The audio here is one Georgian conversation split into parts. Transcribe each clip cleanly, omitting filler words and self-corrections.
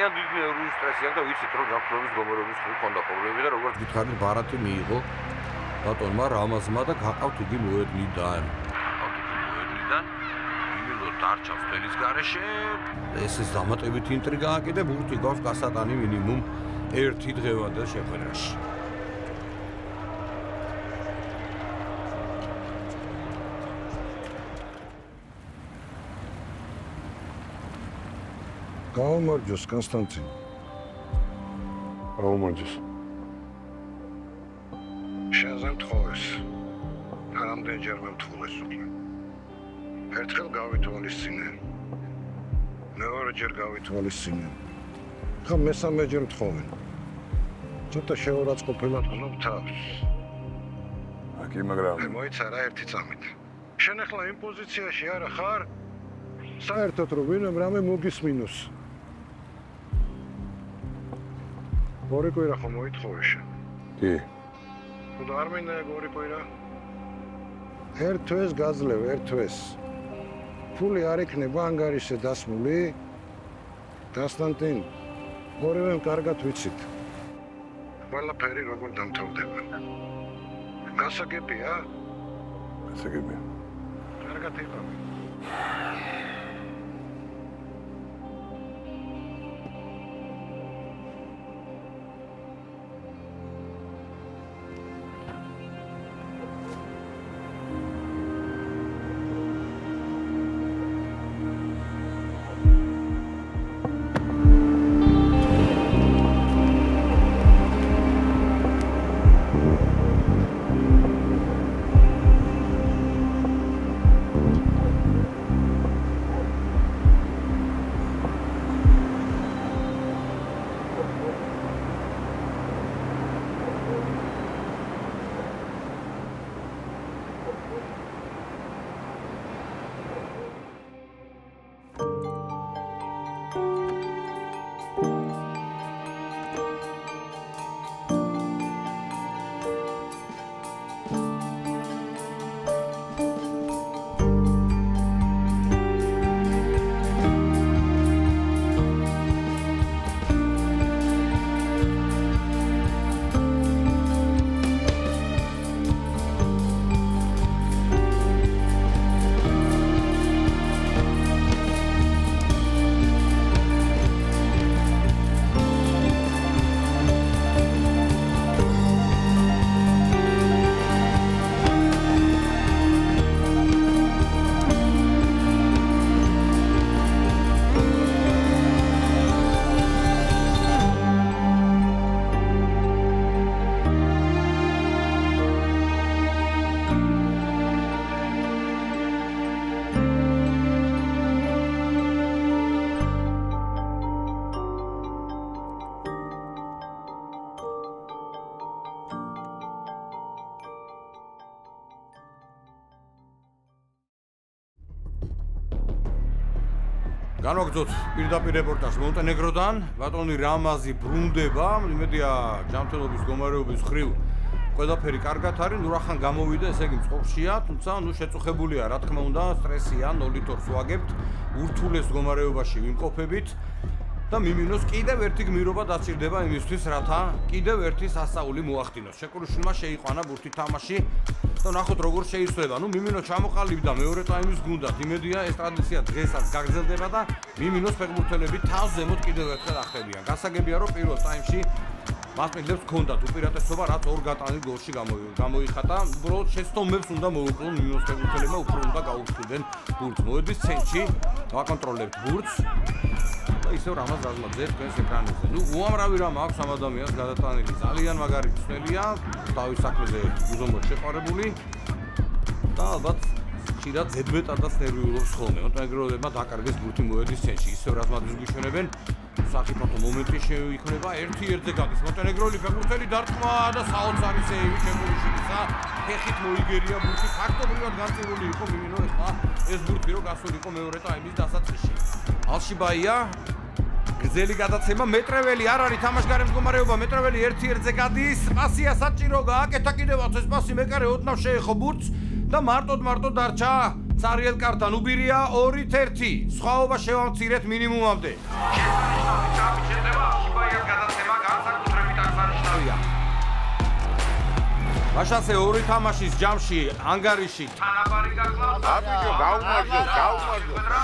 ძალიან დიდი ნერვული სტრესი აქვს და ვიცით რომ გაფრთხილების მდგომარეობის ხრი ქონდა პრობლემები და როგორც გითხარით ბარათი მიიღო ბატონმა რამაზმა და გაყავთ იგი მოედნიდან. მიმინოს დარჩა სტელის გარეშე. ეს დამატებითი ინტრიგაა კიდე ბურთი გვაქვს გასატანი მინიმუმ 1 დღევანდელ შეხვედრაში. გაუმარჯოს კონსტანტინ. გაუმარჯოს. შენზე მთხოვეს. რამდენჯერ მემთხოლეს უკვე. ერთხელ გავითვალისწინე. მეორეჯერ გავითვალისწინე. ხა მესამეჯერ მთხოვენ. ცოტა შეურაცხყოფილად გზნობ თავს. აკი მაგრამ მოიცარა ერთი წამით. შენ ახლა იმ პოზიციაში არა ხარ? საერთოდ რომ ვინმე რამე მოგისმინოს. ორი კვირა ხომ მოითხოვე შენ? კი. თუ არ მინდა ორი კვირა? ერთ თვეს გაძლევ, ერთ თვეს. ფული არ იქნება ანგარიშზე დასმული? კონსტანტინ, ორივემ კარგად ვიცით. ყველაფერი როგორ დამთავრდება. გასაგებია? გასაგებია. კარგად იყავი. განვაგრძოთ პირდაპირ რეპორტაჟს მონტენეგროდან. ბატონი რამაზი ბრუნდება, იმედია ჯანმრთელობის მდგომარეობის ხრივ ყველაფერი კარგად არის, ნუ რახან გამოვიდა, ესე იგი მწყობრშია, თუმცა ნუ შეწუხებულია, რა თქმა უნდა, სტრესია, 0-2 ვაგებთ, ურთულეს მდგომარეობაში ვიმყოფებით და მიმინოს კიდევ ერთი გმირობა დაჭირდება იმისთვის, რათა კიდევ ერთი სასწაული მოახდინოს. შეკრუშვილმა შეიყვანა ბურთი თამაში და ნახოთ როგორ შეიცვლება. ნუ მიმინო ჩამოყალიბდა მეორე ტაიმის გუნდად. იმედია ეს ტრადიცია დღესაც გაგრძელდება და მიმინოს ფეხბურთელები თავს ზემოთ კიდევ ერთხელ ახდებიან. გასაგებია რომ პირველ ტაიმში მასპინძლებს ჰქონდათ უპირატესობა, რაც ორ გატანილ გოლში გამოიხატა. უბრალოდ შეცდომებს უნდა მოუკლონ მიმინოს ფეხბურთელებმა, უფრო უნდა გაუხსნიდნენ ბურთს. მოედის ცენტრში, ვაკონტროლებთ ბურთს. ისევ რამაზ რაზმაძე თქვენს ეკრანებზე. ნუ უამრავი რამ აქვს ამ ადამიანს გადატანილი. ძალიან მაგარი ცნელია, თავის საქმეზე უზომოდ შეყარებული და ალბათ ხშირად ზედმეტადაც ნერვიულობს ხოლმე. მონტენეგროელებმა დაკარგეს ბურთი მოედის ცენტრში. ისევ რაზმაძეს გვიჩვენებენ. საფრთხო მომენტი შეიქმნება 1-1-ზე გადის. მონტენეგროელი ფეხბურთელი დარტყმა და საოცარი სეივი შემოიშიცა. ფეხით მოიგერია ბურთი. ფაქტობრივად განწირული იყო მიმინო ეხლა ეს ბურთი რო გასულიყო მეორე ტაიმის დასაწყისში. ალშიბაია გრძელი გადაცემა მეტრეველი არ არის თამაშგარე მდგომარეობა მეტრეველი 1-1-ზე გადის პასია საჭირო გააკეთა კიდევაც ეს პასი მეკარე ოდნავ შეეხო ბურთს და მარტოდ დარჩა Цариელ კარტან უბირია 2-1. სხვაობა შევამცირეთ მინიმუმამდე. შესანიშნავი ჭამი შედება, შიბაიას გადაცემა განსაკუთრებით აღსანიშნავია. მაშასე 2 თამაშის ჯამში ანგარიში თანაბარი გახლავს. აბიჯო, გაუმარჯო.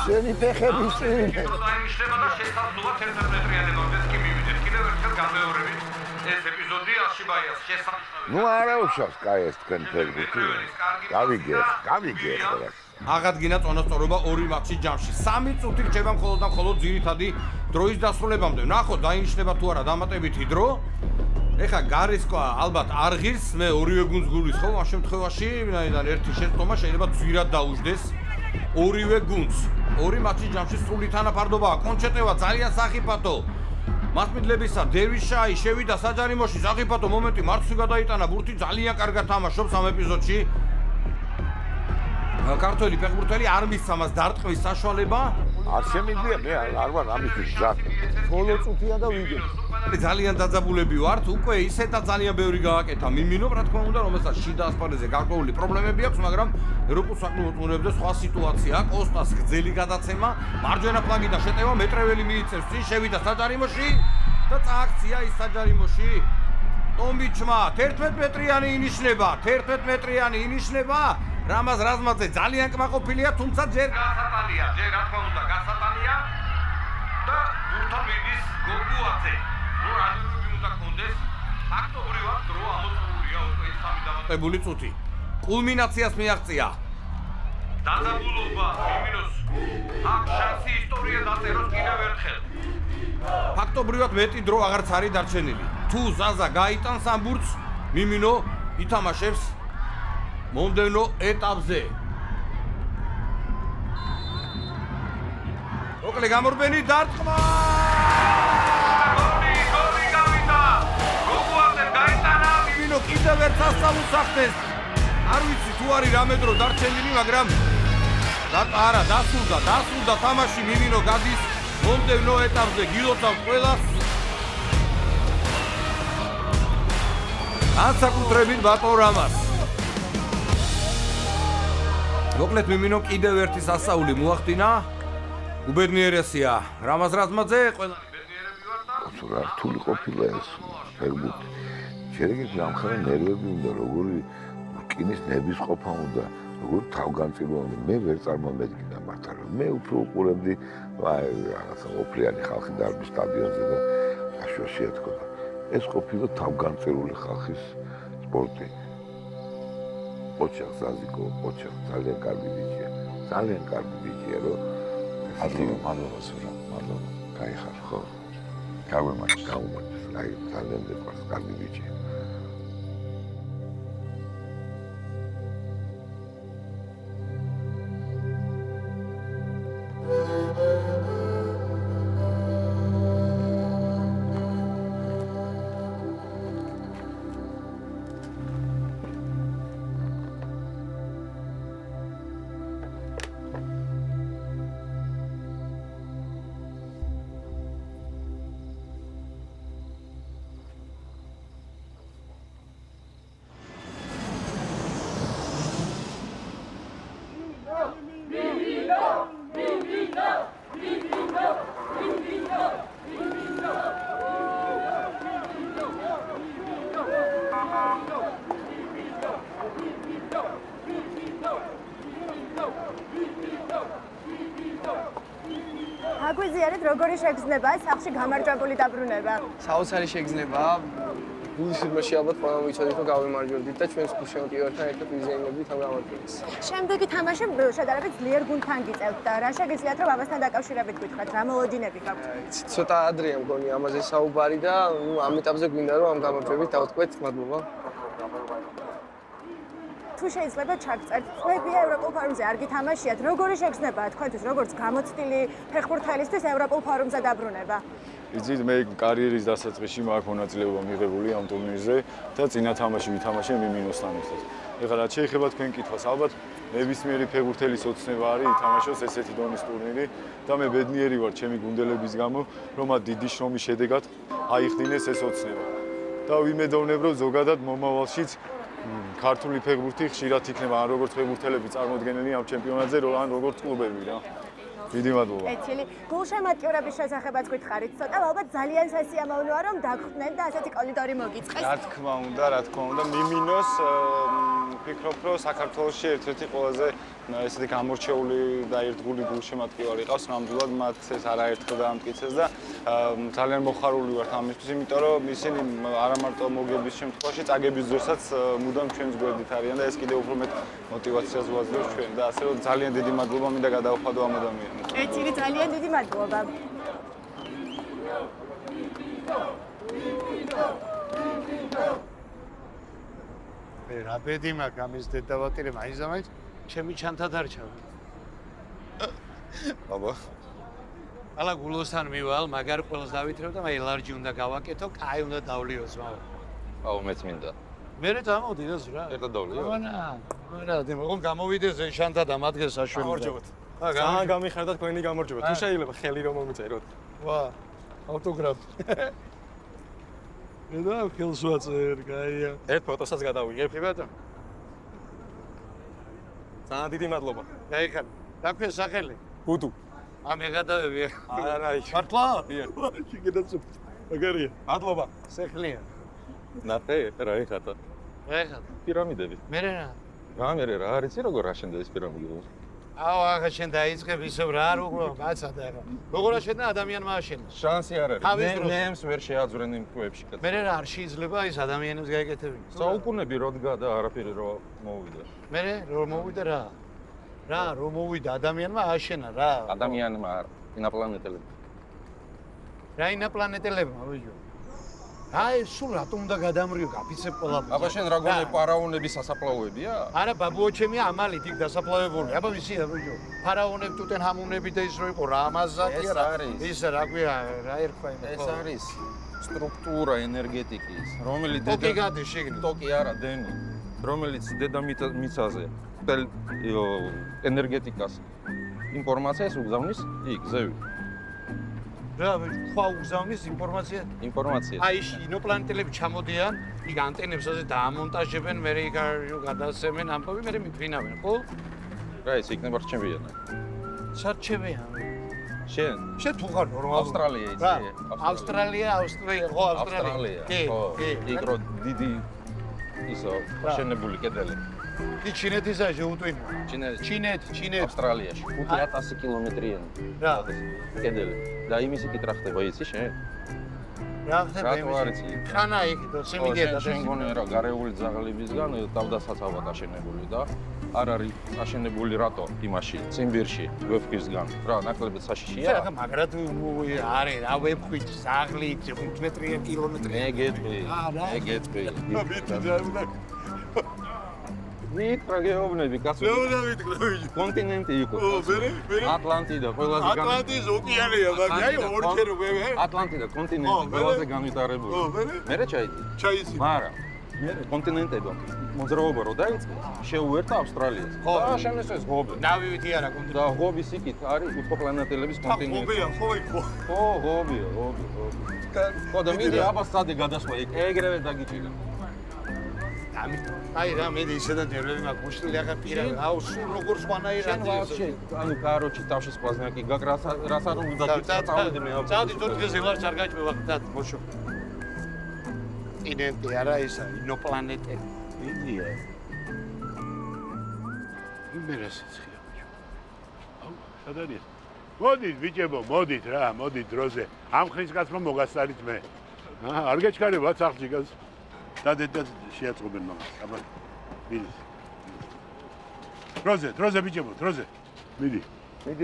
შენი ფეხები წინ. დაიმიშლება და შესაძლოა 11 მეტრიანებამდე კი მივიდეთ. კიდევ ერთხელ გამეორებით ეს ეპიზოდი შიბაიას შესანიშნავია. ნუ არა უშავს კაი ეს თქვენ ფეხბურთი. გავიგე ხოლმე. აღადგინა წონასწორობა 2 მატჩის ჯამში. 3 წუთი რჩება მხოლოდ და მხოლოდ ძირითადი დროის დასრულებამდე. ნახოთ დაინიშნება თუ არა დამატებითი დრო. ეხა გარისკვა ალბათ არ ღირს, მე ორივე გუნდს გულისხმობ, ამ შემთხვევაში ვინაიდან ერთი შეცდომა შეიძლება ძვირად დაუждდეს ორივე გუნდს. 2 მატჩის ჯამში სრული თანაფარდობაა. კონჩეტევა ძალიან სახიფათო. მასპინძლებისა დერვიშაი შევიდა საჯარიმოში, სახიფათო მომენტი მარცხი გადაიტანა, ბურთი ძალიან კარგად თამაშობს ამ ეპიზოდში. ქართველი ფეხბურთელი არ მისცა მას დარტყმის საშუალება. არ შემიძლია მე არ ვარ ამისთვის გზად. ბოლო წუთია და ვიგე. ძალიან დაძაბულები ვართ, უკვე ისედაც ძალიან ბევრი გააკეთა მიმინო, რა თქმა უნდა, რომელსაც შიდა ასპარეზზე გარკვეული პრობლემები აქვს, მაგრამ ევროპულ საკლუბო ტურნირებზე სხვა სიტუაცია, კოსტას გრძელი გადაცემა, მარჯვენა ფლანგიდან შეტევა, მეტრეველი მიიწევს წინ, შევიდა საჯარიმოში და წააქცია ის საჯარიმოში. ტომბიჩმა 11 მეტრიანი ინიშნება, 11 მეტრიანი ინიშნება. რამაზ რაზმაძე ძალიან კმაყოფილია, თუმცა ჯერ გასატანია, ჯერ რა თქმა უნდა გასატანია და ბურთა მიდის გოგუაძე. ნუ რანუები უნდა კონდეს, ფაქტობრივად დრო ამოწურულია უკვე ეს 3 დამატებული წუთი. კულმინაციას მიაღწია. დაძაბულობა მიმინოს აქ შანსი ისტორია დაწეროს კიდევ ერთხელ. ფაქტობრივად მეტი დრო აღარც არის დარჩენილი. თუ ზაზა გაიტანს ამ ბურთს, მიმინო ითამაშებს მომდევნო ეტაპზე. მოკლე გამორბენი დარტყმა! გოლი გავიდა! გოგუაძემ გაიტანა, მიმინო კიდევ ერთ ასწავლოს ახდენს. არ ვიცი თუ არის რამე დრო დარჩენილი, მაგრამ არა, დასრულდა თამაში, მიმინო გადის მომდევნო ეტაპზე. გილოცავთ ყველას. განსაკუთრებით ბატონ რამას. მოკლედ მიმინო კიდევ ერთი სასაული მოახდინა. უბედნიერესია რამაზ რაზმაძე, ყველანი ბედნიერები ვარ და რა რთული ყოფილა ეს ფეხბურთი. შეიძლება გამხარა ნერვები უნდა, როგორი რკინის ნების ყოფა უნდა, როგორი თავგანწირვა უნდა. მე ვერ წარმომედგინა მართლა. მე უფრო უყურებდი რაღაცა ოფლიანი ხალხი დარბის სტადიონზე და აშუაში ეთქოდა. ეს ყოფილა თავგანწირული ხალხის სპორტი. ოჩახ ზაზიკო, ოჩახ ძალიან კარგი ბიჭია. ძალიან კარგი ბიჭია, რომ მადლობა სურა, მადლობა. კაი ხარ ხო? გაგვემარჯვეს. აი, ძალიან მეყვარს კარგი ბიჭია. აგვიზიარეთ როგორი შეგრძნება სახში გამარჯვებული დაბრუნება. საოცარი შეგრძნებაა. გულის ფილმში ალბათ ყველამ ვიცოდით რომ გავიმარჯვებდით და ჩვენს გულშემატკივართან ერთად ვიზიარებდით ამ გამარჯვებას. შემდეგი თამაში შედარებით ძლიერ გუნდთან გიწევთ და რა შეგიძლიათ რომ ამასთან დაკავშირებით გითხრათ, რა მოლოდინები გაქვთ? ცოტა ადრეა მგონი ამაზე საუბარი და ამ ეტაპზე გვინდა რომ ამ გამარჯვებით დავთქვეთ მადლობა. თუ შეიძლება ჩაგწერთ, წლებია ევროპულ ფორუმზე არ გითამაშიათ, როგორი შეგრძნებაა თქვენთვის, როგორც გამოცდილი ფეხბურთელისთვის ევროპულ ფორუმზე დაბრუნება? იცით, მე კარიერის დასაწყისში მაქვს მონაწილეობა მიღებული ამ ტურნირზე და წინა თამაში ვითამაშე მიმინოსთან ერთად. ეხლა რაც შეიძლება თქვენ კითხვას, ალბათ ნებისმიერი ფეხბურთელის ოცნება არის ითამაშოს ესეთი დონის ტურნირი და მე ბედნიერი ვარ ჩემი გუნდელების გამო, რომ მათ დიდი შრომის შედეგად აიხდინეს ეს ოცნება. და ვიმედოვნებ, რომ ზოგადად მომავალშიც ქართული ფეხბურთი ხშირად იქნება ან როგორც ფეხბურთელები წარმოდგენილი ამ ჩემპიონატზე, ან როგორც კლუბები რა. დიდი მადლობა. ეცილი, გულშემატკივრების შესახებაც გითხარით ცოტა, ალბათ ძალიან სასიამოვნოა რომ დაგხვდნენ და ასეთი კოლიდორი მოგიწყეს. რა თქმა უნდა, მიმინოს ვფიქრობ, რომ საქართველოში ერთ-ერთი ყველაზე ესეთი გამორჩეული და ერთგული გულშემატკივარი ყავს, ნამდვილად მათ ეს არაერთხელ დაამტკიცეს და ძალიან მოხარული ვართ ამისთვის, იმიტომ რომ ისინი არა მარტო მოგების შემთხვევაში, წაგების დროსაც მუდამ ჩვენს გვერდით არიან და ეს კიდევ უფრო მეტ мотивაციას ვაძლევს ჩვენ და ასე რომ ძალიან დიდი მადლობა მინდა გადავხადო ამ ადამიანებს. ეცილი, ძალიან დიდი მადლობა. რა ბედი მაქვს ამის დედავატირე მაინც ჩემი ჩანთა დარჩა. აბა ალა გულოსთან მივალ, მაგარ ყველს დავითრევ და მე ლარჯი უნდა გავაკეთო, კაი უნდა დავლიოს მაო. აუ მეც მინდა. მე დამოდი რა ზრა. ერთად დავლიო. არა, დემოგონ გამოვიდეს შანთა და მათგეს საშველი. გამარჯობათ. ძალიან გამიხარდა თქვენი გამარჯობა. თუ შეიძლება ხელი რომ მომწეროთ. ვა, ავტოგრაფი. ედა ხელს ვაწერ, კაია. ერთ ფოტოსაც გადავიღებ. კი ბატონო. ძალიან დიდი მადლობა. გაიქან. რა ქვია სახელი? გუდუ. ამე გადავები. არა, მართლა? დიახ. შეგედაცო. მაგარია. მადლობა. სეხლია. ნახე, რა ეხათა? ეხა. პირამიდები. მე რა? რა მე რა არიცი როგორ აშენდა ეს პირამიდი? აუ, ახლა შენ დაიწყებ ისევ რა როგორ გაცადა ახლა. როგორ აშენდა ადამიანმა აშენდა? შანსი არ არის. თავის დროს. ნემს ვერ შეაძვრენ იმ ტყუებში. მე რა არ შეიძლება ის ადამიანებს გაეკეთებინა. საუკუნები როდგა და არაფერი რო მოვიდა. მე რომ მოვიდა რა? რა რომ მოვიდა ადამიანმა აშენა რა? ადამიანმა არ, ინაპლანეტელები. რა ინაპლანეტელებმა ვიჯო? აი, სულ რატომ უნდა გადამრიო გაფიცებ ყველაფერს? აბა შენ რა გონე ფარაონების სასაფლაოებია? არა, ბაბუოჩემი ამალით იქ დასაფლავებული. აბა ვისია ვიჯო? ფარაონები, ტუტენჰამუნები და ის რო იყო რა ამაზაკი ეს რა? არის. ის რა ქვია, რა ერქვა იმ ეს არის სტრუქტურა ენერგეტიკის, რომელიც ტოკი გადის შიგნით. ტოკი არა, დენი, რომელიც დედამიწაზე მთელ ენერგეტიკას ინფორმაციას უგზავნის იქ, ზევით. რა, ხვა უგზავნის ინფორმაციას. აი, ინოპლანეტელები ჩამოდიან, იქ ანტენებს ასე დაამონტაჟებენ, მე იქ გადასცემენ ამბავი, მე მიფრინავენ, ხო? რა ის იქნება რჩევიანა? სარჩევიან. შენ შენ თუ ხარ ნორმალური? ავსტრალია იცი? ავსტრალია, ხო, ავსტრალია. კი, კი. იქ რო დიდი ისო შენებული კედელი. კი, ჩინეთისა შეუტვინო. ჩინეთი. ავსტრალიაში 5000 კილომეტრიანი. რა? კედელი. და იმისი კითხვა ხდება იცი შენ? რა ხდება რატო არ იცი? ხანა იქ და შემიგედა შენ გონია რა გარეული ძაღლებისგან თავდასაცავად აშენებული და არ არის აშენებული რატო იმაში ციმბირში ვეფხვისგან რა ნაკლებად საშიშია რა მაგრად არის რა ვეფხვით ზაღლი 5 მეტრია კილომეტრი ეგეთვი ვით რა გეუბნები კაცო კონტინენტი იყო ატლანტიდა ყველაზე ატლანტის ოკეანეა მაგრამ აი ორჯერ ატლანტიდა კონტინენტი ყველაზე განვითარებული მერე ჩაიცი მაგრამ კონტინენტებმა მოძრაობა რო დაიწყეს შეუერთა ავსტრალიას და შემეს ეს ღობე ნავივით არა კონტინენტი და ღობის იქით არის უცხოპლანეტელების კონტინენტი ღობეა ხო იქ ხო ღობია ხო და მიდი აბა სტადი გადასვა იქ ეგრევე დაგიჭირა აი რა მე ისედან ჯერები მაქვს მუშტილი ახლა პირა აუ სულ როგორ სხვანაირად შენ ვარჩი ანუ კაროჩი თავში სპაზნაკი გაკ რას არ უნდა დაწავედი მე წავდი თუ დღეზე ვარ არ გაჭმე ვახტა მოშო ინენტი არა ისა ინოპლანეტელი იდია იმერასაც ხია აუ სად არის მოდით ბიჭებო მოდით რა მოდით დროზე ამ ხნის კაცმა მოგასწარით მე არ გეჩქარებათ სახლში გას და დედა შეაწყობენ მაგას აბა მიდი დროზე ბიჭებო დროზე მიდი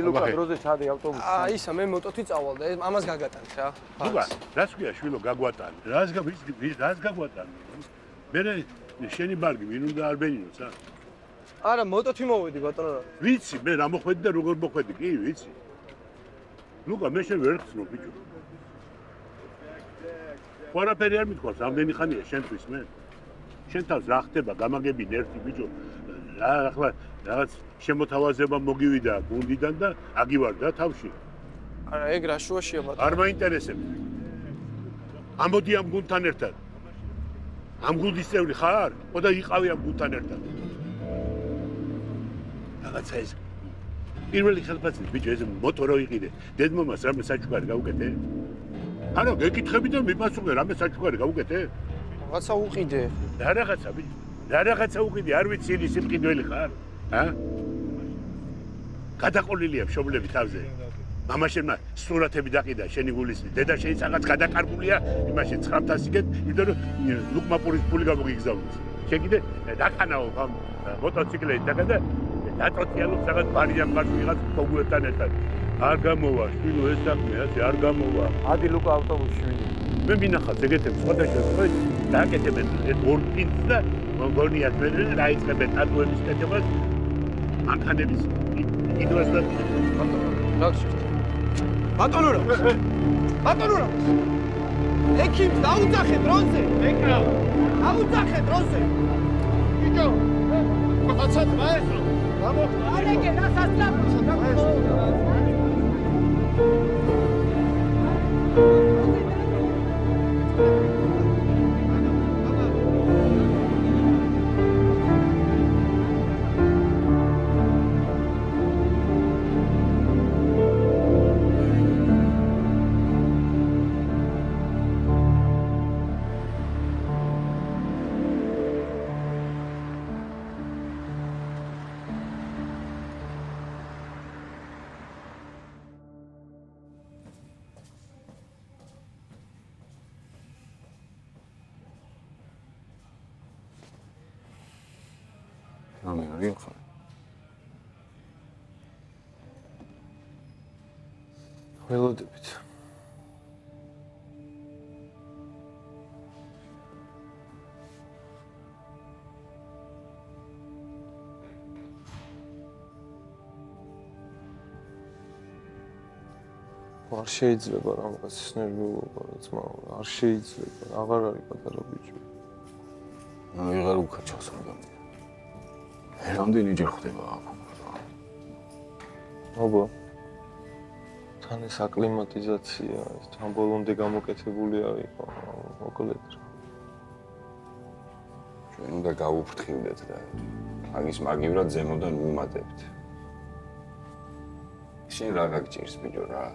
ლუკა დროზე ჩადი ავტობუსში აა ისა მე მოტოთი წავალ და ამას გაგატანთ რა ლუკა რას ქვია შვილო გაგვატანი რას გაგვატანი მე შენი ბარგი ვინ უნდა არ ბენინოს არა მოტოთი მოვედი ბატონო ვიცი მე რა მოხვედი და როგორ მოხვედი კი ვიცი ლუკა მე შენ ვერ ხსნო ბიჭო ყველაფერი არ მithქვას ამდენი ხანია შენთვის მე შენ თავს რა ხდება გამაგებინ ერთი ბიჭო რა ახლა რაღაც შემოთავაზება მოგივიდა გუნდიდან და აგივარ და თავში არა ეგ რა შუაშია ბატონო არ მაინტერესებს ამოდი ამ გუნდთან ერთად ამ გუნდის წევრი ხარ? ხო და იყავი ამ გუნდთან ერთად. რაღაცა ეს პირველი ხელფასი ბიჭო ეს მოტორო იყიდე. დედმომას რამე საჩუქარი გაუკეთე? არა, გეკითხები და მიპასუხე, რამე საჩუქარი გაუკეთე? რაღაცა უყიდე. რა რაღაცა ბიჭო? რა რაღაცა უყიდე? არ ვიცი ის სიმყიდველი ხარ? გადაყოლილია მშობლები თავზე. მამაშენმა სურათები დაყიდა შენი გულისნი. დედა შენი რაღაც გადაკარგულია, იმაში 900 იგეთ, იმიტომ რომ ლუკმაპურის ფული გამოგიგზავნეს. შენ კიდე დაკანაო ამ მოტოციკლით და დაწოთიალობს რაღაც ბარიამ გარს ვიღაც გოგუებთან ერთად. არ გამოვა, შვილო ეს საქმე ასე არ გამოვა. ადი ლუკა ავტობუსში ვიდე. მე მინახავს ეგეთებს სხვადასხვა სხვა დააკეთებენ ეს ორპინს და მოგონიათ მე რა იწყებენ ატუების კეთებას მანქანების იდროს და ბატონო რა ექიმს დაუძახე დროზე ეკრა დაუძახე დროზე ბიჭო ყაცად მაესტრო გამოხდა არეგე რა სასწრაფო რამე არის ხო? ველოდებით. არ შეიძლება რაღაცის ნერვიულობა ძმაო, არ შეიძლება, აღარ არის პატარა ბიჭი. ვიღარ უკაჩავს რადგან. რამდენიჯერ ხდება აქ? აბა. თან ეს აკლიმატიზაცია, ეს თან ბოლომდე გამოკეთებული არის, მოკლედ რა. ჩვენ უნდა გავუფრთხილდეთ და მაგის მაგივრად ზემოდან ვუმატებთ. შენ რა გაგჭირს ბიჭო რა?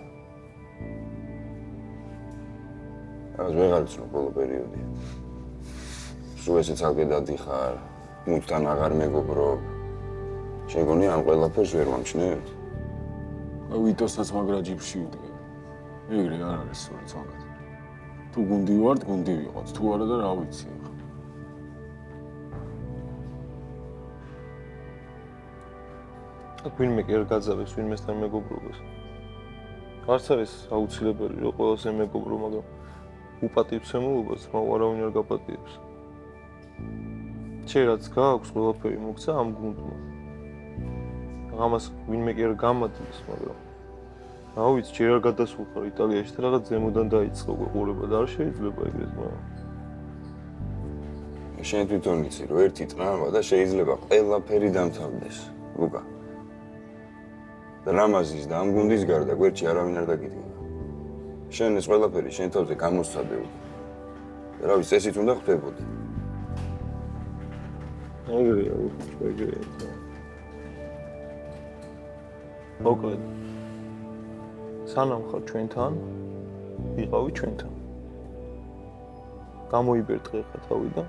ეს ვეღარ ვცნობ ბოლო პერიოდი. სულ ესე ცალკე დადიხარ, მუდთან აღარ მეგობრობ. შეგონი ამ ყველაფერს ვერ ვამჩნევთ? ვიტოსაც მაგრა ჯიბში ვდგები. ეგრე არ არის სწორად ზოგადად. თუ გუნდი ვართ, გუნდი ვიყოთ, თუ არა და რა ვიცი ახლა. აქ ვინმე კი არ გაძაბებს ვინმესთან მეგობრობას. არც არის აუცილებელი რომ ყველასე მეგობრო, მაგრამ უპატივცემულობას არავინ არ გაპატიებს. შენ რაც გააქვს ყველაფერი მოგცა ამ გუნდმა. ამას ვინმე კი არ გამადლის, მაგრამ რა ვიცი, ჯერ არ გადასულხარ იტალიაში და რაღაც ზემოდან დაიწყო ყურება და არ შეიძლება ეგრეთ მაგრამ. შენ თვითონ იცი რომ ერთი წნავა და შეიძლება ყველაფერი დამთავრდეს, ლუკა. და რამაზის და ამ გუნდის გარდა გვერდში არავინ არ დაგიდგება. შენ ეს ყველაფერი შენ თავზე გამოსცადე უკვე. რა ვიცი, ესიც უნდა ხდებოდი. ეგრეა, ეგრეა. მოკლედ. სანამ ხარ ჩვენთან, ვიყავი ჩვენთან. გამოიბერტყე ხა თავი და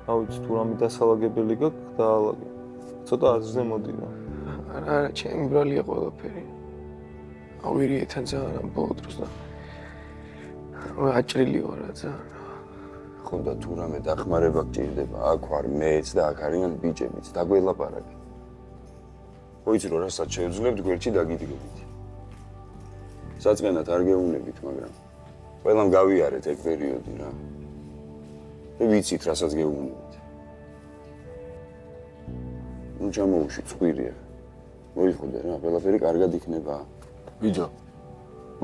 რა ვიცი, თუ რამე დასალაგებელი გაქვს, დაალაგე. ცოტა აზრზე მოდი რა. არა, ჩემი ბრალია ყველაფერი. ავირიეთან ძალიან ამ ბოლო დროს და აჭრილი ვარ რა ძალიან. ხო და თუ რამე დახმარება გჭირდება, აქ ვარ მეც და აქ არიან ბიჭებიც, დაგველაპარაკე. ხო იცი რომ რასაც შევძლებთ, გვერდში დაგიდგებით. საწყენად არ გეუნებით, მაგრამ ყველამ გავიარეთ ეგ პერიოდი რა. და ვიცით, რასაც გეუნებით. ნუ ჩამოუშვი წვირია. მოიხოდე რა, ყველაფერი კარგად იქნება. ბიჭო,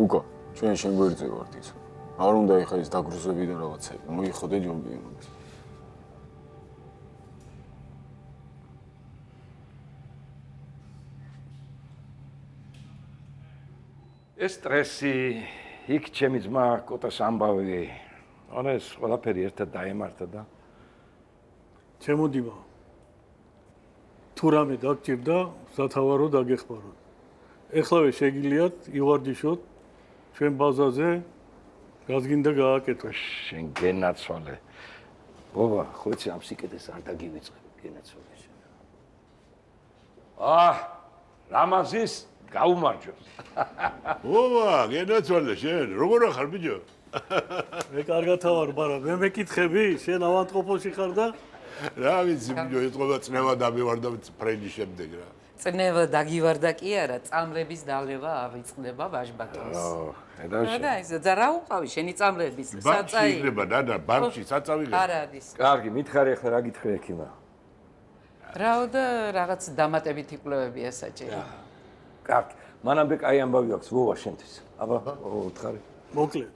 უკა, ჩვენ შენ გვერდზე ვართ ის. არ უნდა ეხა ის დაგრუზები და რაღაცები. მოიხოდე ჯობიანობას. ეს სტრესი, იქ ჩემი ძმა კოტას ამბავი, ანუ ეს ყველაფერი ერთად დაემართა და ჩემო დიმა. თუ რამე დაგჭირდა, სათავარო დაგეხმაროთ. ეხლავე შეგიძლიათ ივარჯიშოთ ჩვენ ბაზაზე, რაც გინდა გააკეთო. შენ გენაცვალე. ბობა, ხო იცი ამ სიკეთეს არ დაგივიწყებ გენაცვალე შენ. რამაზის გაუმარჯოს. ბობა, გენაცვალე შენ, როგორ ახარ ბიჭო? მე კარგად ვარ, მაგრამ მე მეკითხები, შენ ავადმყოფოში ხარ და რა ვიცი ბიჭო, ეთყობა წნევა დამივარდა ფრენდის შემდეგ რა. წნევა დაგივარდა კი არა, წამლების დალევა ავიწყდება ვაჟბატონს. და ისე და რა უყავი შენი წამლების საწაი? ბანკში იქნება, დადა, ბანკში საწავი ღირს. არ არის. კარგი, მითხარი ახლა რა გითხრე ექიმა? რაო და რაღაც დამატებითი კვლევებია საჭირო. კარგი, მანამდე კაი ამბავი აქვს ვოვა შენთვის. აბა, უთხარი. მოკლედ,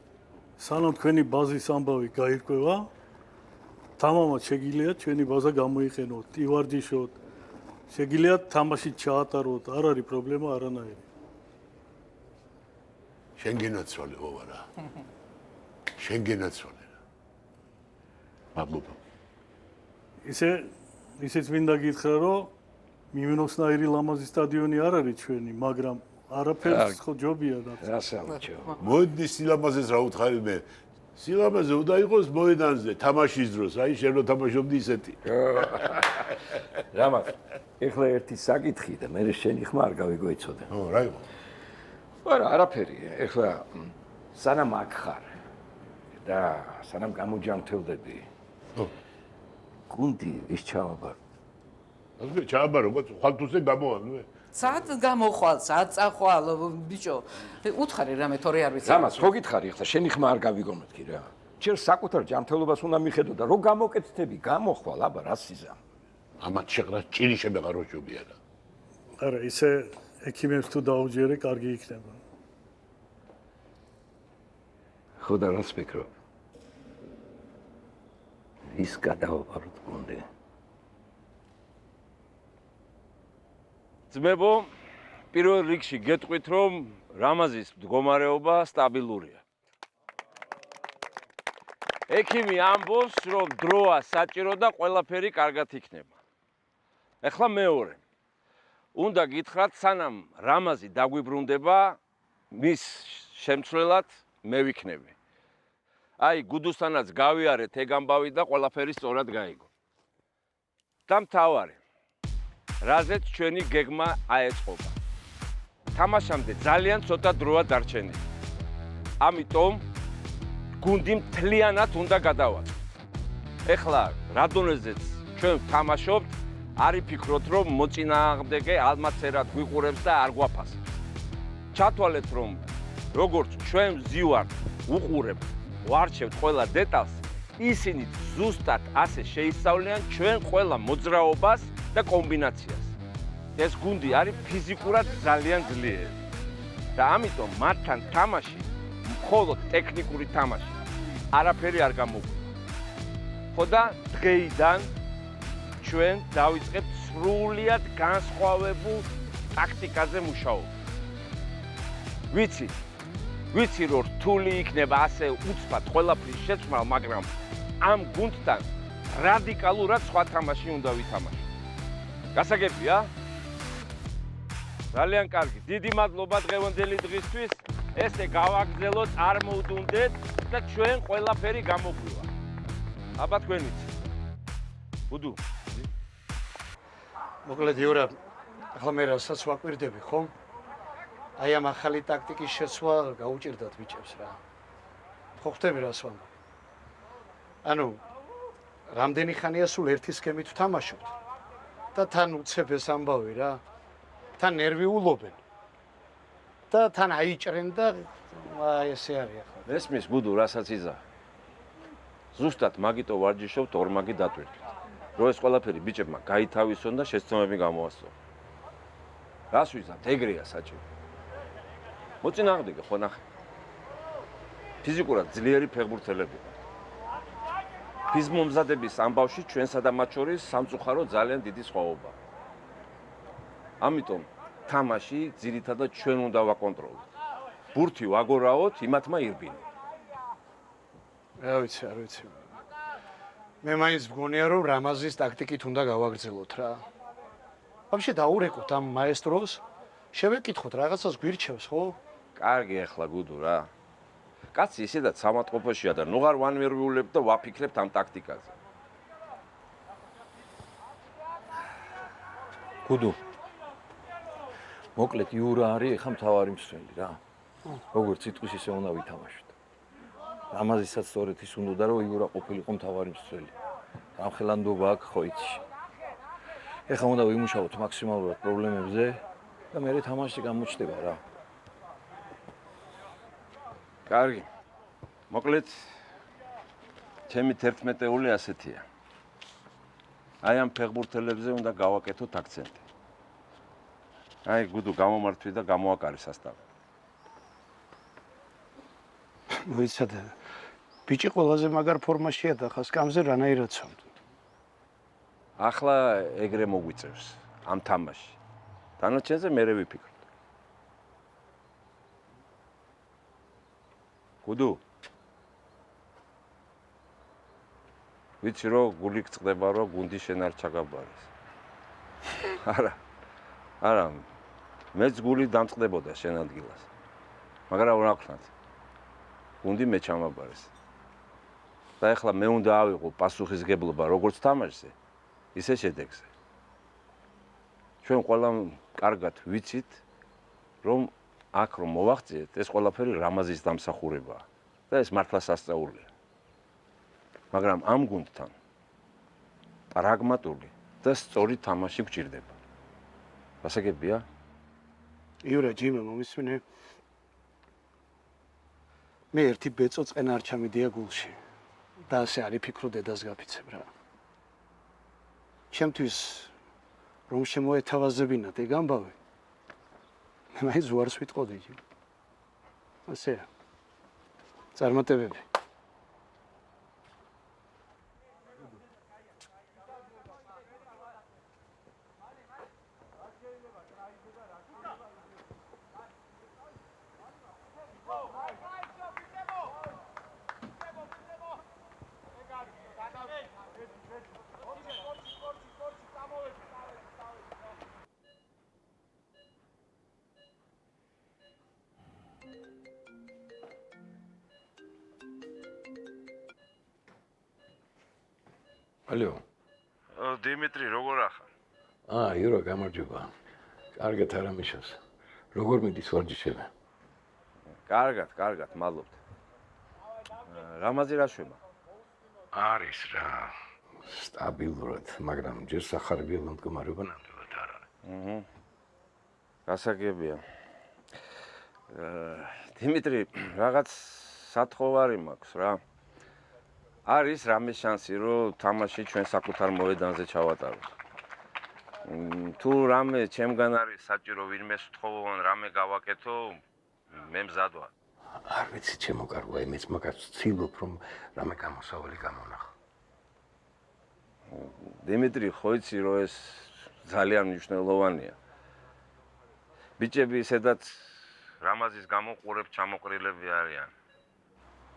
სანამ თქვენი ბაზის ამბავი გაირკვევა, თამამად შეგიძლიათ ჩვენი ბაზა გამოიყენოთ, ივარჯიშოთ. შეგიძლიათ თამაში ჩაატაროთ, არ არის პრობლემა არანაირი. შენ გენაცვალე ვოვა რა. შენ გენაცვალე რა. მადლობა. ისეც მინდა გითხრა, რომ მიმინოსნაირი ლამაზი სტადიონი არ არის ჩვენი, მაგრამ არაფერს ხო ჯობია და. რასაუჩო. მოდი სილამაზეს რა უთხარი მე. სილამაზე უნდა იყოს მოედანზე, თამაშის დროს, აი შენ რო თამაშობდი ისეთი. რამაც, ეხლა ერთი საკითხი და მე შენი ხმა არ გავიგოიცოდე. ო, რა იყო? არა, არაფერი. ეხლა სანამ აქ ხარ და სანამ გამოჯანმრთელდები. გუნდი ის ჩავაბარ. ასე ჩავაბარო, ხალთუსე გამოვანვე. სად გამოხვალ, სად წახვალ, ბიჭო. უთხარი რამე თორე არ ვიცი. რამაც, ხო გითხარი, ეხლა შენი ხმა არ გავიგო მეთქი რა. ჯერ საკუთარ ჯანმრთელობას უნდა მიხედო და რო გამოკეთდები, გამოხვალ, აბა რა სიზა. ამათ შეყრა ჭირი შემეყარო ჯობია რა. არა, ისე ექიმებს თუ დაუჯერე, კარგი იქნება. ხო და რას ფიქრობ? ის გადავაბაროთ გუნდი. ძმებო, პირველ რიგში გეტყვით, რომ რამაზის მდგომარეობა სტაბილურია. ექიმი ამბობს, რომ დროა საჭირო და ყველაფერი კარგად იქნება. ეხლა მეორე. უნდა გითხრათ, სანამ რამაზი დაგვიბრუნდება, მის შემცვლელად მე ვიქნები. აი, გუდუსთანაც გავიარეთ ეგ ამბავი და ყველაფერი სწორად გაიგო. და მთავარი, რაზეც ჩვენი გეგმა აეწყობა. თამაშამდე ძალიან ცოტა დროა დარჩენილი. ამიტომ გუნდი მთლიანად უნდა გადავაწყოთ. ეხლა რა დონეზეც ჩვენ ვთამაშობთ, არ იფიქროთ, რომ მოწინააღმდეგე ალმაცერად გვიყურებს და არ გვაფასებს. ჩათვალეთ, რომ როგორც ჩვენ ვზივართ, უყურებთ, ვარჩევთ ყველა დეტალს, ისინი ზუსტად ასე შეისწავლიან ჩვენ ყველა მოძრაობას და კომბინაციას. ეს გუნდი არის ფიზიკურად ძალიან ძლიერი. და ამიტომ მათთან თამაში მხოლოდ ტექნიკური თამაში. არაფერი არ გამოგვიყვება. ხო და დღეიდან ჩვენ დავიწყებთ სრულიად განსხვავებულ ტაქტიკაზე მუშაობა. ვიცი რომ რთული იქნება ასე უცბად ყველაფრის შეცვლა, მაგრამ ამ გუნდთან რადიკალურად სხვა თამაში უნდა ვითამაშოთ. გასაგებია? ძალიან კარგი. დიდი მადლობა დღევანდელი დღისთვის. ესე გავაგრძელოთ, არ მოვდუნდეთ და ჩვენ ყველაფერი გამოგვივა. აბა თქვენიც. ბუდუ. მოკლედ იურა, ახლა მე რასაც ვაკვირდები, ხო? აი ამ ახალი ტაქტიკის შეცვლა გაუჭირდათ ბიჭებს რა. ხო ხვდები რას ვამბობ? ანუ რამდენი ხანია სულ ერთი სქემით ვთამაშობთ და თან უცებ ეს ამბავი რა. თან ნერვიულობენ. და თან აიჭრენ და აი ესე არის ახლა. ესმის ბუდუ, რასაც იზა. ზუსტად მაგიტო ვარჯიშობთ ორმაგი დატვირთვით. რომ ეს ყველაფერი ბიჭებმა გაითავისონ და შეცდომები გამოასწორონ. რას ვიზამთ? ეგრეა საჭირო. მოწინააღმდეგე ხო ნახე. ფიზიკურად ძლიერი ფეხბურთელები. ფიზმომზადების ამბავში ჩვენსა და მათ შორის სამწუხარო ძალიან დიდი სხვაობაა. ამიტომ თამაში ძირითადად ჩვენ უნდა ვაკონტროლოთ. ბურთი ვაგორაოთ, იმათმა ირბინო. რა ვიცი. მე მაინც მგონია რომ რამაზის ტაქტიკით უნდა გავაგრძელოთ რა. ვაფშე დაურეკოთ ამ მაესტროს, შევეკითხოთ რაღაცას გვირჩევს, ხო? კარგი ახლა გუდუ რა. კაცი ისედაც სამატყოფოშია და ნუღარ ვანვერვიულებთ და ვაფიქრებთ ამ ტაქტიკაზე. გუდუ. მოკლედ იურა არის ახლა მთავარი მსვლელი რა. როგორც სიტყვის ისე უნდა ვითამაშოთ. ამაზესაც სწორედ ის უნდა რომ იურა ყოფილიყო მთავარი მსვლელი. ამხელანდობა აქვს ხო იცი. ეხლა უნდა ვიმუშაოთ მაქსიმალურად პრობლემებზე და მე თამაში გამოჩნდება რა. კარგი. მოკლედ ჩემი 11-ეული ასეთია. აი ამ ფეხბურთელებზე უნდა გავაკეთოთ აქცენტი. აი გუდუ გამომართვი და გამოაკარე სასტავი. მოიცადე. ბიჭი ყველაზე მაგარ ფორმაშია და ხა სკამზე რანაირად სვამთ. ახლა ეგრე მოგვიწევს ამ თამაში. დანარჩენზე მერე ვიფიქროთ. გუდუ. ვიცი რომ გული გწყდება რომ გუნდი შენ არ ჩაგაბარეს. არა. არა. მეც გული დამწყდებოდა შენ ადგილას. მაგრამ რა ვქნათ? გუნდი მე ჩამაბარეს. და ეხლა მე უნდა ავიღო პასუხისგებლობა როგორც თამაშზე, ისე შედეგზე. ჩვენ ყველამ კარგად ვიცით, რომ აქ რომ მოვახციეთ, ეს ყველაფერი რამაზის დამსახურებაა და ეს მართლა სასწაულია. მაგრამ ამ გუნდთან პრაგმატული და სწორი თამაში გვჭირდება. გასაგებია? იურა ჯიმა მომისმენე. მე ერთი ბეწო წენა არ ჩამიდია გულში. და ასე არ იფიქრო დედას გაფიცებ რა. ჩემთვის რომ შემოეთავაზებინათ ეგ ამბავი. მე მაინც უარს ვიტყოდი. ასეა. წარმატებები. ალო. დიმიტრი, როგორ ახარ? იურა, გამარჯობა. კარგად არ ამიშავს. როგორ მიდის ვარჯიშება? კარგად, მადლობთ. რამაზი რა შვება? არის რა. სტაბილურად, მაგრამ ჯერ სახარბიელო მდგომარეობა ნამდვილად არ არის. გასაგებია. დიმიტრი, რაღაც სათხოვარი მაქვს რა. არის რამე შანსი, რომ თამაში ჩვენ საკუთარ მოედანზე ჩავატაროთ. თუ რამე ჩემგან არის საჭირო ვინმეს ვთხოვონ, რამე გავაკეთო, მე მზად ვარ. არ ვიცი ჩემო კარგო, მეც მაგას ვცდილობ რომ რამე გამოსავალი გამონახო. დიმიტრი, ხო იცი რომ ეს ძალიან მნიშვნელოვანია. ბიჭები ისედაც რამაზის გამოყურებ ჩამოყრილები არიან.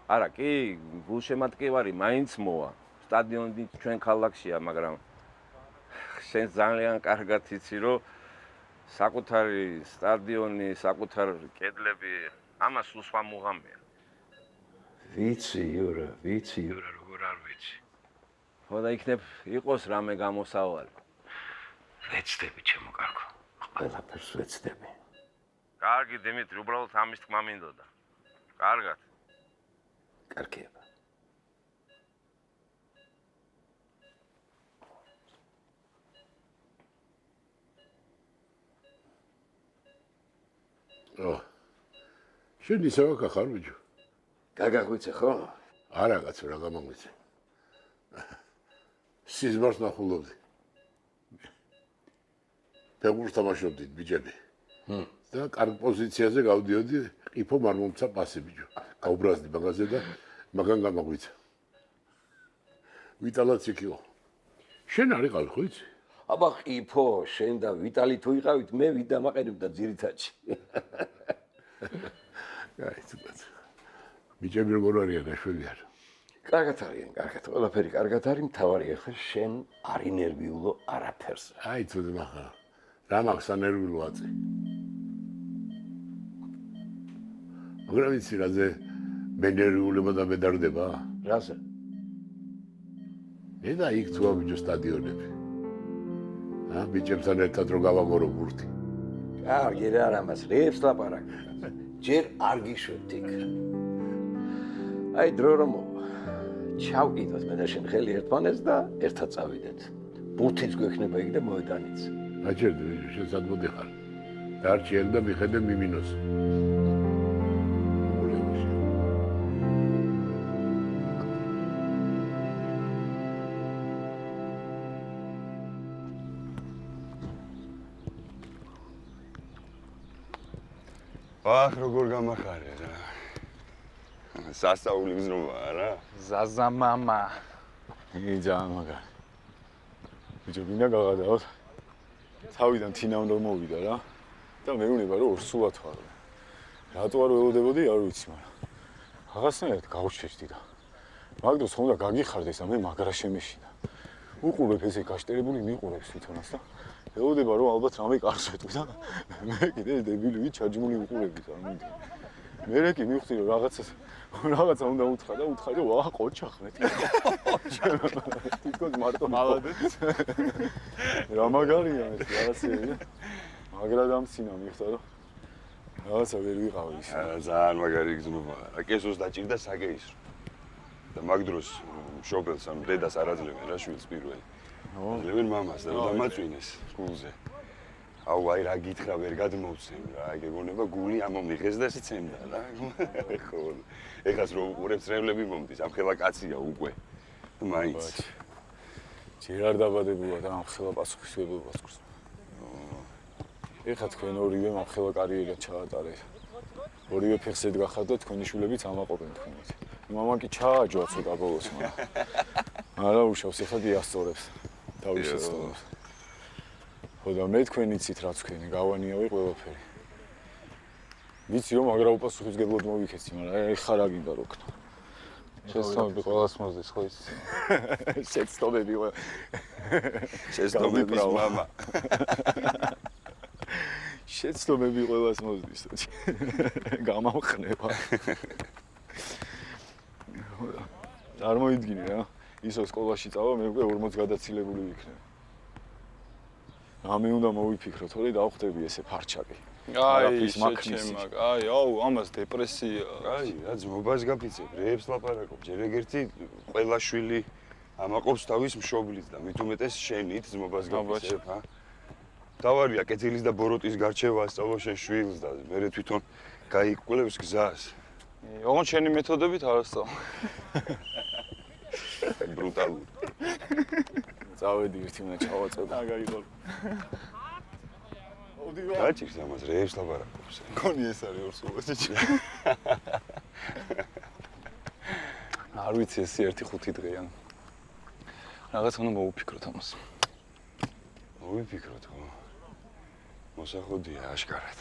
არა, კი, გულშემატკივარი მაინც მოვა. სტადიონი ჩვენ ქალაქშია, მაგრამ შენ ძალიან კარგად იცი, რომ საკუთარი სტადიონი, საკუთარ კედლები, ამას უსვა მუღამია. ვიცი, იურა, როგორ არ ვიცი. ხო და იქნებ იყოს რამე გამოსავალი. ვეცდები, ჩემო კარგო. ყველაფერს ვეცდები. კარგი, დიმიტრი, უბრალოდ ამის თქმა მინდოდა. კარგად. კარგია. შენ ისევ ხარ ბიჭო? გაგაღვიცე ხო? არა კაცო, რა გამოგვიცე. სიზმარს ნახულობდი. ფეხბურთს თამაშობდით ბიჭები. და კარგ პოზიციაზე გავდიოდი, ყიფო არ მომცა პასი ბიჭო. გაუბრაზდი მაგაზე და მაგან გამოგვიცა. ვიტალაც იქიო. შენ არ იყავი ხო იცი? აბა ყიფო, შენ და ვიტალი თუ იყავით, მე ვით დამაყენებდა ძირითადში. აი, თუნდაც. ბიჭები როგორ არიან, აშვები არ. კარგად არის, კარგად, ყველაფერი კარგად არის, მთავარი ახლა შენ არ ინერვიულო არაფერს. აი ცუდმა ხარ. რა მაქვს ანერვიულო აწი? მაგრამ იცი რაზე მენერვიულება და მედარდება? რაზე? მე და იქ თუაბიჯო სტადიონები. ბიჭებთან ერთად რო გავაგორო ბურთი. კარგი რა ამას რეებს ლაპარაკობ. ჯერ არ გიშვებთ იქ. აი დრო რომ ჩავკიდოთ მე და შენ ხელი ერთმანეთს და ერთად წავიდეთ. ბურთიც გვექნება იქ და მოედანიც. აჭერდი შენ სად მოდიხარ? დარჩიელ და მიხედე მიმინოს. ახ როგორ გამახარე რა. სასაული გზნობაა რა. ზაზა მამა. იძან მაგარი. ბიჭო გინდა გავადაოთ. თავიდან თინა უნდა მოვიდა რა. და მეუბნება რომ ორ სულად ვარ. რატო არ ველოდებოდი არ ვიცი მაგრამ. რაღაცნაირად გავშეშდი და მაგ დროს ხომ და გაგიხარდეს და მე მაგრა შემეშინა. უყურებ ესე გაშტერებული მიყურებს თვითონაც და ელოდება რომ ალბათ რამე კარს ვეთქვი და მე კიდე დებილი ვით ჩაჯმული უყურები და ამიტომ მე კი მივხვდი რომ რაღაცა უნდა უთხრა და უთხრა რომ ვაა ყოჩახნეთ თვითონ მარტო მალადეთ რა მაგარია ეს რაღაცეა მაგრა დამცინა მიხდა რომ რაღაცა ვერ ვიყავი ის ძალიან მაგარი გზნობაა რა კესოს დაჭირდა საგეისრო და მაგ დროს მშობელს ამ დედას არ აძლევენ რა შვილს პირველი აძლევენ მამას და დამაწვინეს სკოლზე აუ აი რა გითხრა ვერ გადმოვცემ რა გეგონება გული ამომიღეს და სიცემდა რა ხო ეხას რო უყურებს რევლები მომდის ამ ხელა კაცია უკვე მაინც ჯერ არ დაბადებულა და ამ ხელა პასუხისმგებლობას გქონს ეხა თქვენ ორივე ამ ხელა კარიერა ჩაატარეთ ორივე ფეხსეთ გახართ და თქვენი შვილებიც ამაყობენ თქვენით მამამ კი ჩააჯვა ცოტა ბოლოს მაგრამ არა უშავს ეხლა დიასწორებს თავის შეცდომებს ხო და მე თქვენ იცით რაც თქვენი გავანიავი ყველაფერი ვიცი რომ მაგრა უპასუხისმგებლოდ მოვიქეცი მაგრამ ეხა რა გინდა რო ქნა შეცდომები ყველას მოსდის ხო იცი შეცდომები შეცდომების მამა შეცდომები ყველას მოსდის გამავხნება წარმოიდგინე რა ისო სკოლაში წავა მე უკვე 40 გადაცილებული ვიქნები რამე უნდა მოვიფიქრო თორე დავხვდები ესე ფარჩაკი აი შეჩემაკ აი აუ ამას დეპრესია აი რა ძმობას გაფიცებ რეებს ლაპარაკობ ჯერ ეგერთი ყველა შვილი ამაყობს თავის მშობლით და მით უმეტეს შენით ძმობას გაფიცებ ჰა დავარია კეთილის და ბოროტის გარჩევა ასწავლო შენ შვილს და მე თვითონ გაიკვლევს გზას ოღონდ შენი მეთოდებით არ ასწავლ ბრუტალური წავედი ერთი უნდა ჩავაწევ და გაიყო გაჭირს ამას რეებს ლაპარაკობს მგონი ეს არის ორსულაში არ ვიცი ეს 1-5 დღეა რაღაც უნდა მოვიფიქროთ ამას მოვიფიქროთ ხო მოსახოდია აშკარად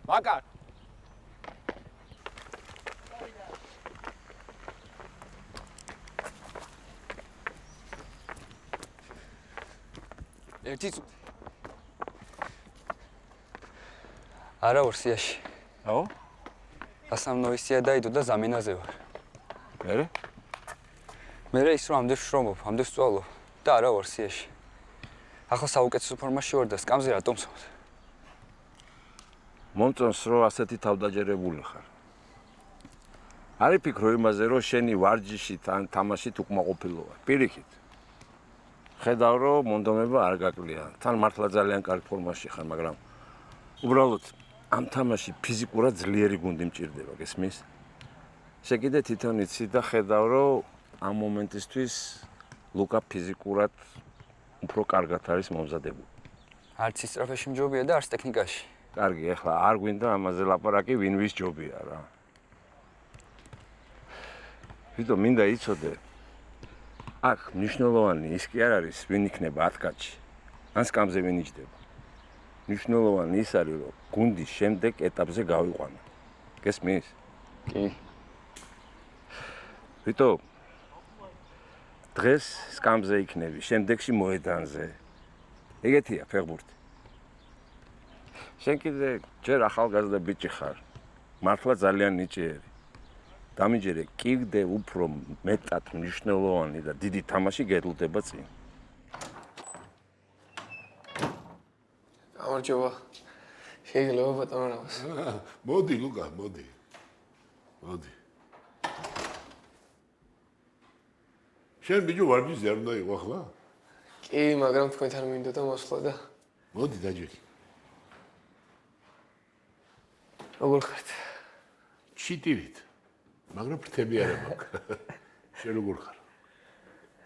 მაკარ ერთი არა ორსიაში. აო? ასამნოისია დაიდო და ზამინაზე ვარ. მერე? მერე ის რომ ამდენ შრომობ, ამდენ სწავლობ და არა ორსიაში. ახლა საუკეთესო ფორმაში ვარ და სკამზე რატომ სვავ? მომწონს რომ ასეთი თავდაჯერებული ხარ. არი ფიქრო იმაზე რომ შენი ვარჯიში თამაშით უკმაყოფილოა. პირიქით. ხედავ რომ მონდომება არ გაკლია. თან მართლა ძალიან კარგ ფორმაში ხარ, მაგრამ უბრალოდ ამ თამაში ფიზიკურად ძლიერი გუნდი მჭირდება, გესმის? შეკიდე თვითონ იცი და ხედავ რომ ამ მომენტისთვის ლუკა ფიზიკურად უფრო კარგად არის მომზადებული. არც ისტრაფეში მჯობია და არც ტექნიკაში. კარგი, ახლა არ გვინდა ამაზე ლაპარაკი, ვინ ვის ჯობია რა. ვიდო მინდა იცოდე. აქ მნიშვნელოვანი ის კი არ არის, ვინ იქნება 10 კაცში. ან სკამზე ვინ იჯდება. მნიშვნელოვანი ის არის, რომ გუნდი შემდეგ ეტაპზე გავიყვანო. გესმის? კი. ვიტო დღეს სკამზე იქნები, შემდეგში მოედანზე. ეგეთია ფეხბურთი. შენ კიდე ჯერ ახალგაზრდა ბიჭი ხარ. მართლა ძალიან ნიჭიერი. დამიჯერე კიდე უფრო მეტად მნიშვნელოვანი და დიდი თამაში გეძლდება წინ. გამარჯობა. შეიძლება ბატონო რამოს. მოდი ლუკა, მოდი. მოდი. შენ ბიჭო ვარჯიშზე არ უნდა იყო ახლა? კი, მაგრამ თქვენთან მინდოდა მოსვლა და მოდი დაჯექი. როგორ ხართ? ჩიტირით. მაგრამ ფრთები არ მაქვს. შენ როგორ ხარ?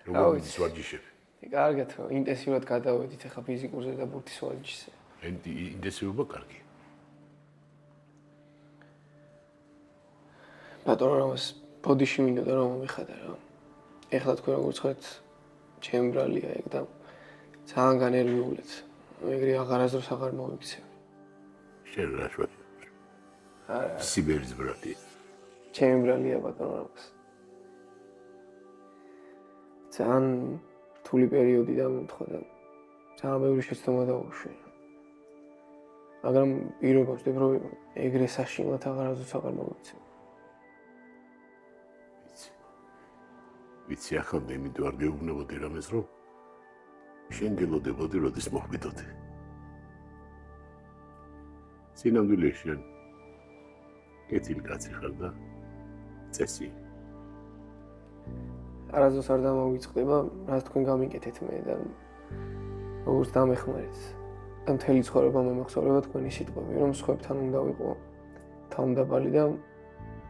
როგორ მიდის ვარჯიშები? კარგად, ინტენსიურად გადავედით ახლა ფიზიკურზე და ბურთის ვარჯიშზე. ინტენსივობა კარგია. ბატონო რამოს, ბოდიში მინდოდა რომ მომიხადა რა. ეხლა თქვენ როგორც ხართ, ჩემ ბრალია ეგ და ძალიან განერვიულეთ. ეგრე აღარასდროს აღარ მოვიქცევ. შენ რა შვარი? არა. სიბერის ბრალი. ჩემ ბრალია ბატონო რამოს. ძალიან რთული პერიოდი დამემთხვა და ძალიან ბევრი შეცდომა დაუშვი. მაგრამ პირობა ვწდებ რომ ეგრე საშინლად აღარასდროს აღარ მოვიქცევ. ვიცი ახლა იმიტომ არ გეუბნებოდი რამეს რომ შენ გელოდებოდი როდის მოხვიდოდი. სინამდვილეში შენ კეთილი კაცი ხარ და წესი. არასდროს არ დამოვიწყდება, რაც თქვენ გამიკეთეთ მე და როგორც დამეხმარეთ. და მთელი ცხოვრება მომახსოვრება თქვენი სიტყვები, რომ სხვებთან უნდა ვიყო თავმდაბალი და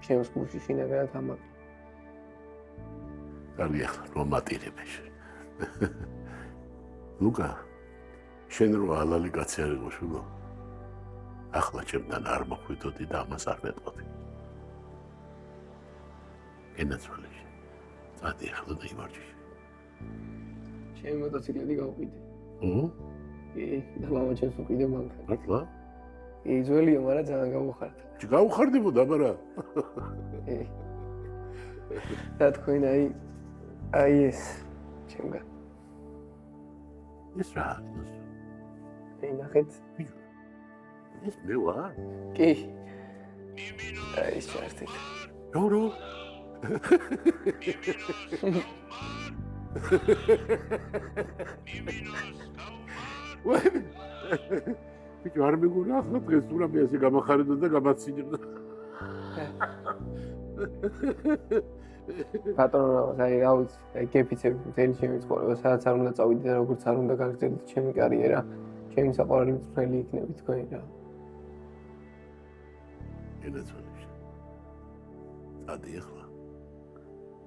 ჩემს გულში შინაგანად ამაყი. კარგი ახლა რომ მატირებ შენ. ლუკა, შენ რო ალალი კაცი არ იყო შულო. ახლა ჩემთან არ მოხვიდოდი და ამას არ მეტყოდი. ენაცვალე შენ. წადი ახლა და იმარჯიშე. ჩემი მოტოციკლი გავყიდე. კი, და მამა ჩემს უყიდე მანქანა. მართლა? კი, ძველია, მაგრამ ძალიან გავუხარდა. გავუხარდებოდა, მაგრამ კი. და თქვენ აი ეს ჩემგან. ეს რა? აი ნახეთ. ეს მე ვარ? კი. აი ეს ჩართეთ. რო ბიჭო არ მეგონა ახლა დღეს თუ რამე ასე გამახარებდა და გამაცინებდა. ბატონო, აი რა ვიცი, აი გეფიცები მთელი ჩემი ცხოვრება, სადაც არ უნდა წავიდე და როგორც არ უნდა გაგრძელდეთ ჩემი კარიერა, ჩემი საყვარელი მწვრთნელი იქნებით თქვენი რა. ენაცვალე. წადი ახლა.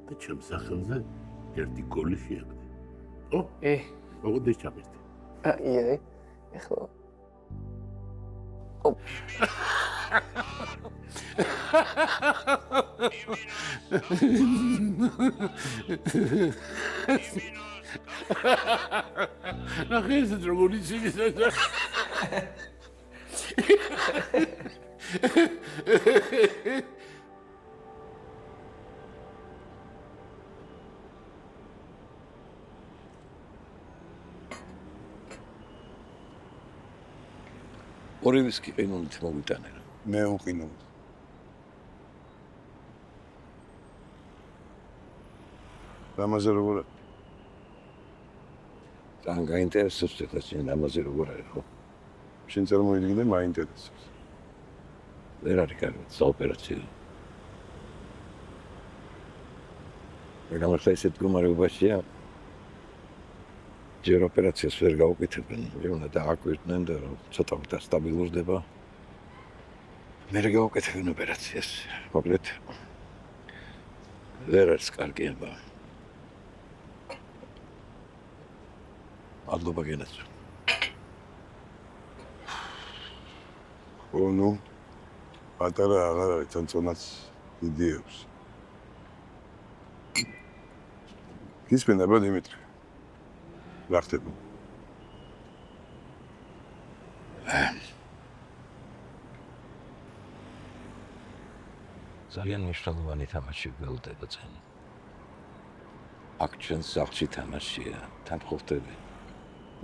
და ჩემს სახელზე ერთი გოლი შეაგდე. ო? მოგოდეს ჩამერდი. აი, ახლა. ოპ. ნახე ეს როგორი ციგისა. ორი ვისკი ყინულით მოგვიტანე რა. მე უყინო. ამაზე როგორ არის? ძალიან გაინტერესებს და შენ ამაზე როგორ არის ხო? შენ წარმოიდგინე მაინტერესებს. ვერ არის კარგი საოპერაციო. რამოსა ისეთ გუმარებაშია. ჯერ ოპერაციას ვერ გაუკეთებენ, უნდა დააკვირდნენ და ცოტა სტაბილურდება. მე გავუკეთებენ ოპერაციას. მოკლედ ვერ არის კარგი აბა. ალბათ გენაც. ნუ პატარა აღარ არის, წონწონაც იდეებს. გისმენდა აბა დიმიტრი. რა ხდება? ძალიან მნიშვნელოვანი თამაში გველდება წინ. აქ ჩვენს სახლში თამაშია, თან ხვდები.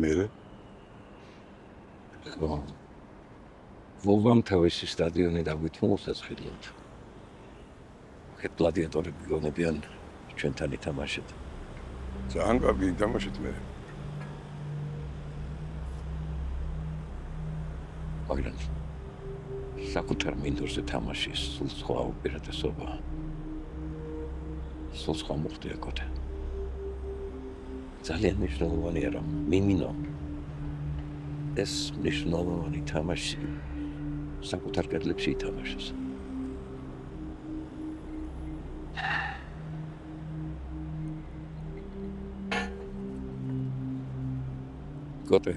მერე? ხო. ვოლვამ თავისი სტადიონი დაგვითმოუსაც ხილად. აქეთ გლადიატორები გონებიან ჩვენთან ითამაშეთ. ძალიან კარგი ითამაშეთ მერე. მაგრამ საკუთარ მინდორზე თამაში სულ სხვა უპირატესობაა. სულ სხვა მოხდია კოთე. ძალიან მნიშვნელოვანია რომ მიმინო ეს მნიშვნელოვანი თამაში საკუთარ კედლებში ითამაშოს. კოთე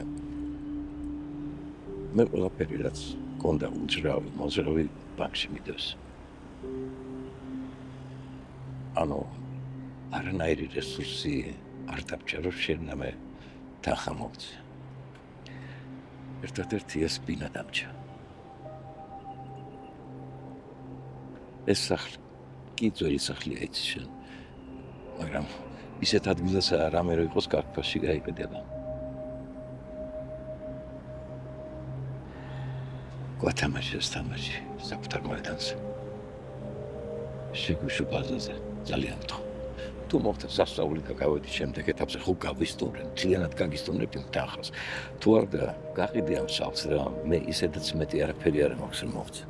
მე ყველაფერი რაც კონდა უძრავი, მოძრავი ბანკში მიდევს. ანუ არანაირი რესურსი არ დაბჭერო შენამე თანხა მოვწე. ერთადერთი ეს ბინა დამჭა. ეს სახლი კი ძველი სახლია იცი შენ. მაგრამ ისეთ ადგილასაა რამე რო იყოს კარგფასში გაიყიდება. გვათამაშეს თამაში საკუთარ მოედანზე. შეგუშო ბაზაზე ძალიან მტყო. თუ მოხდა სასწაული და გავედი შემდეგ ეტაპზე ხო გავისტუმრე, მთლიანად გაგისტუმრებდი მტახას. თუ არ და გაყიდე ამ სახლს რა, მე ისედაც მეტი არაფერი არ მაქვს რომ მოვწე.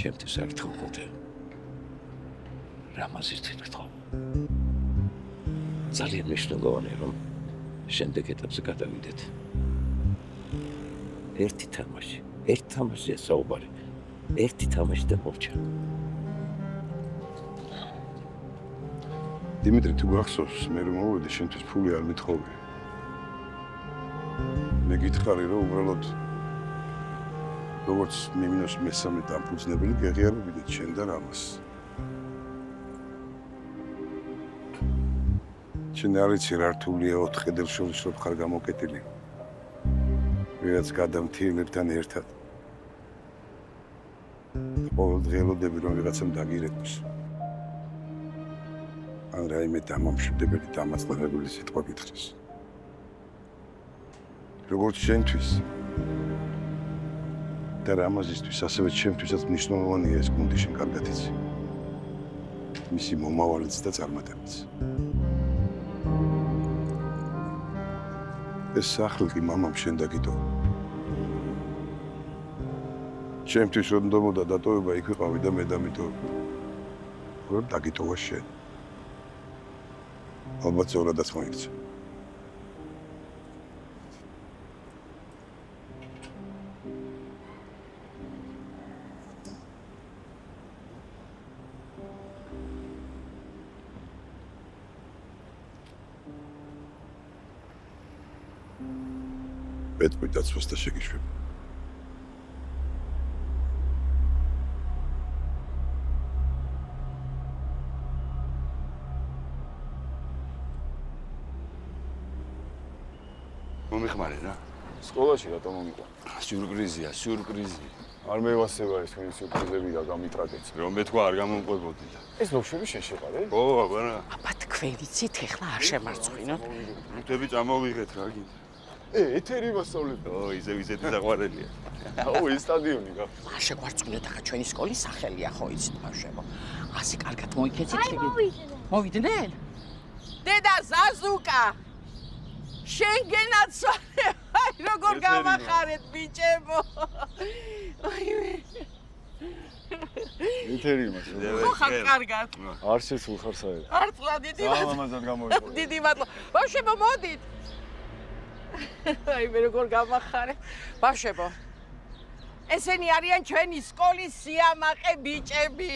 ჩემთვის არ თხოვდე. რამაზის თვითგთხო. ძალიან მნიშვნელოვანია რომ შემდეგ ეტაპზე გადავიდეთ. ერთი თამაში, ერთ თამაშია საუბარი. ერთი თამაში და მოვჭა. დიმიტრი, თუ გახსოვს, მე რომ მოვედი, შენთვის ფული არ მithოვი. მე გითხარი რომ უბრალოდ როგორც მიმინოს მესამე დამფუძნებელი გეღიარებიდეთ შენ და რამას. შენ არ იცი რა რთულია 4 კედელშორის რო ხარ გამოკეტილი. ვიღაც გადამთილებთან ერთად. ყოველდღიურობები რომ ვიღაცამ დაგირეკოს. ან რაიმე დამამშვიდებელი დამაწყლებელი სიტყვა გითხრას. როგორც შენთვის და რამაზისთვის ასევე ჩემთვისაც მნიშვნელოვანია ეს გუნდი შენ კარგად იცი. მისი მომავალიც და წარმატებაც. ეს სახლი კი მამამ შენ დაგიტოვა. ჩემთვის რომ მომდა დატოვება იქ ვიყავი და მე დამიტოვე. რომ დაგიტოვა შენ. ალბათ ზოგადად მოიქცა. ბეთქვი დაცვას და შეგიშვება. მომიხმარე რა. სკოლაში რატო მომიყვა? სიურპრიზია. არ მევასება ეს თქვენი სიურპრიზები და გამიტრაკეც. რომ მეთქვა არ გამომყვებოდი და. ეს ლოქშები შენ შეყარე? ხო, აბა. აბა თქვენ იცით ეხლა არ შემარცხინოთ. მუთები წამოვიღეთ რა გინდა. ეთერი მასწავლებელი. ო, ისეთი საყვარელია. აუ, ეს სტადიონი გა. არ შეგვარწმუნეთ ახლა ჩვენი სკოლის სახელია ხო იცით ბავშვებო. ასე კარგად მოიქეცით მოვიდნენ? დედა ზაზუკა. შენგენაც აი როგორ გამახარეთ ბიჭებო. აიმე. ეთერი მასწავლებელი. ხო ხარ კარგად. არ შეცულ ხარ საერთოდ. არწლა დიდი მადლობა. მამამაზად გამოვიყო. დიდი მადლობა. ბავშვებო მოდით. აი მე როგორ გამახარეთ. ბავშვებო. ესენი არიან ჩვენი სკოლის სიამაყე ბიჭები.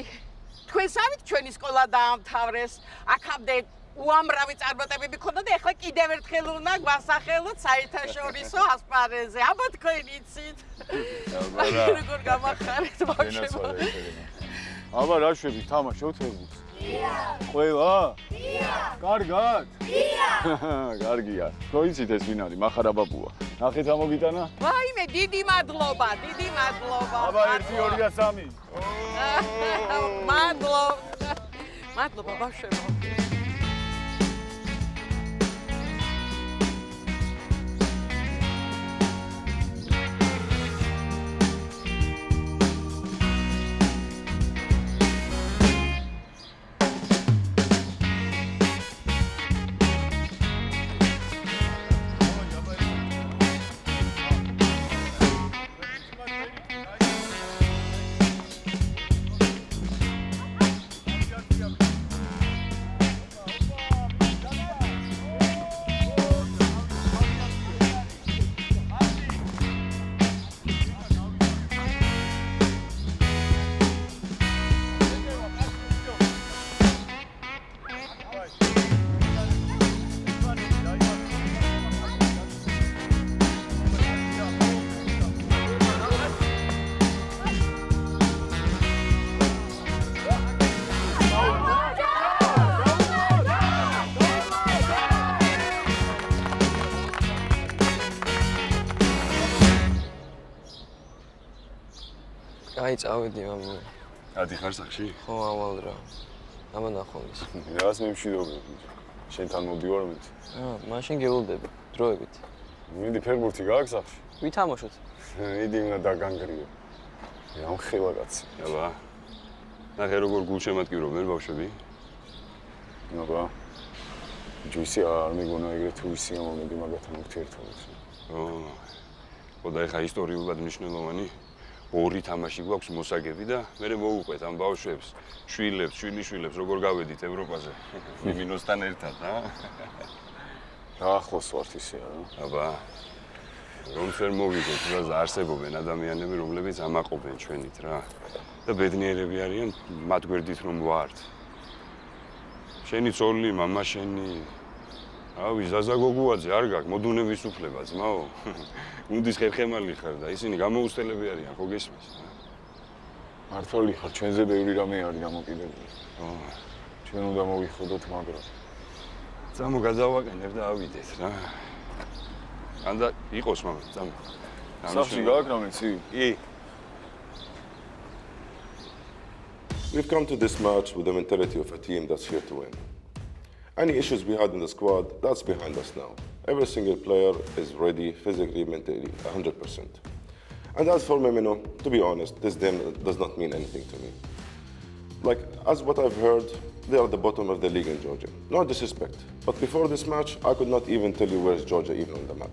თქვენ სამით ჩვენი სკოლა დაამთავრეს. აქამდე უამრავი წარმატებები ქონდა და ეხლა კიდევ ერთხელ უნდა გვასახელოთ საერთაშორისო ასპარეზზე. აბა თქვენ იცით. აი როგორ გამახარეთ ბავშვებო. აბა რა შვები თამაშობთ ეგ? ყველა? კარგად? კარგია. რო იცით ეს ვინ არის? მახარაბაბუა. ნახეთ ამოგიტანა? ვაიმე, დიდი მადლობა, დიდი მადლობა. აბა 1 2 და 3. მადლობა. მადლობა ბავშვებო. აი წავედი მამი. ადი ხარ სახში? ხო, ავალ რა. ამა ნახონის. რას მიმშვიდობები? შენთან მოდივარ მე. მაშინ გეულდები, დროებით. მინდი ფეხბურთი გააქვს სახში? ვითამაშოთ. იდი უნდა დაგანგრიო. ამ ხევა კაცი. აბა. ნახე როგორ გულშემატკივრობენ ბავშვები? აბა. ჯუისი არ მეგონა ეგრეთ უისი მომენტი მაგათთან ურთიერთობებს. ხო და ეხა ისტორიულად მნიშვნელოვანი ორი თამაში გვაქვს მოსაგები და მე მოვუყვეთ ამ ბავშვებს, შვილებს, შვილიშვილებს, როგორ გავედით ევროპაზე. მიმინოსთან ერთად, ახლოს ვართ ისე რა. აბა. რომ ვერ მოვიგეთ, რა არსებობენ ადამიანები, რომლებიც ამაყობენ ჩვენით რა. და ბედნიერები არიან მათ გვერდით რომ ვართ. შენი ცოლი, მამა შენი რავი, ზაზა გოგუაძე არ გაქვს მოდუნების უფლება, ძმაო. გუნდის ხერხემალი ხარ და ისინი გამოუსწელები არიან, ხო გესმის? მართალი ხარ, ჩვენზე ბევრი რამე არის დამოკიდებული. ჩვენ უნდა მოვიხოდოთ, მაგრამ წამო გადავაყენებ და ავიდეთ რა. ანდა იყოს მამა, წამო. სახში გაქვს რამე ცი? კი. We've come to this match with the mentality of a team that's here to win. Any issues we had in the squad, that's behind us now. Every single player is ready physically, mentally, 100%. And as for Mimino, to be honest, this game does not mean anything to me. Like, as what I've heard, they are at the bottom of the league in Georgia. No disrespect, but before this match, I could not even tell you where's Georgia even on the map.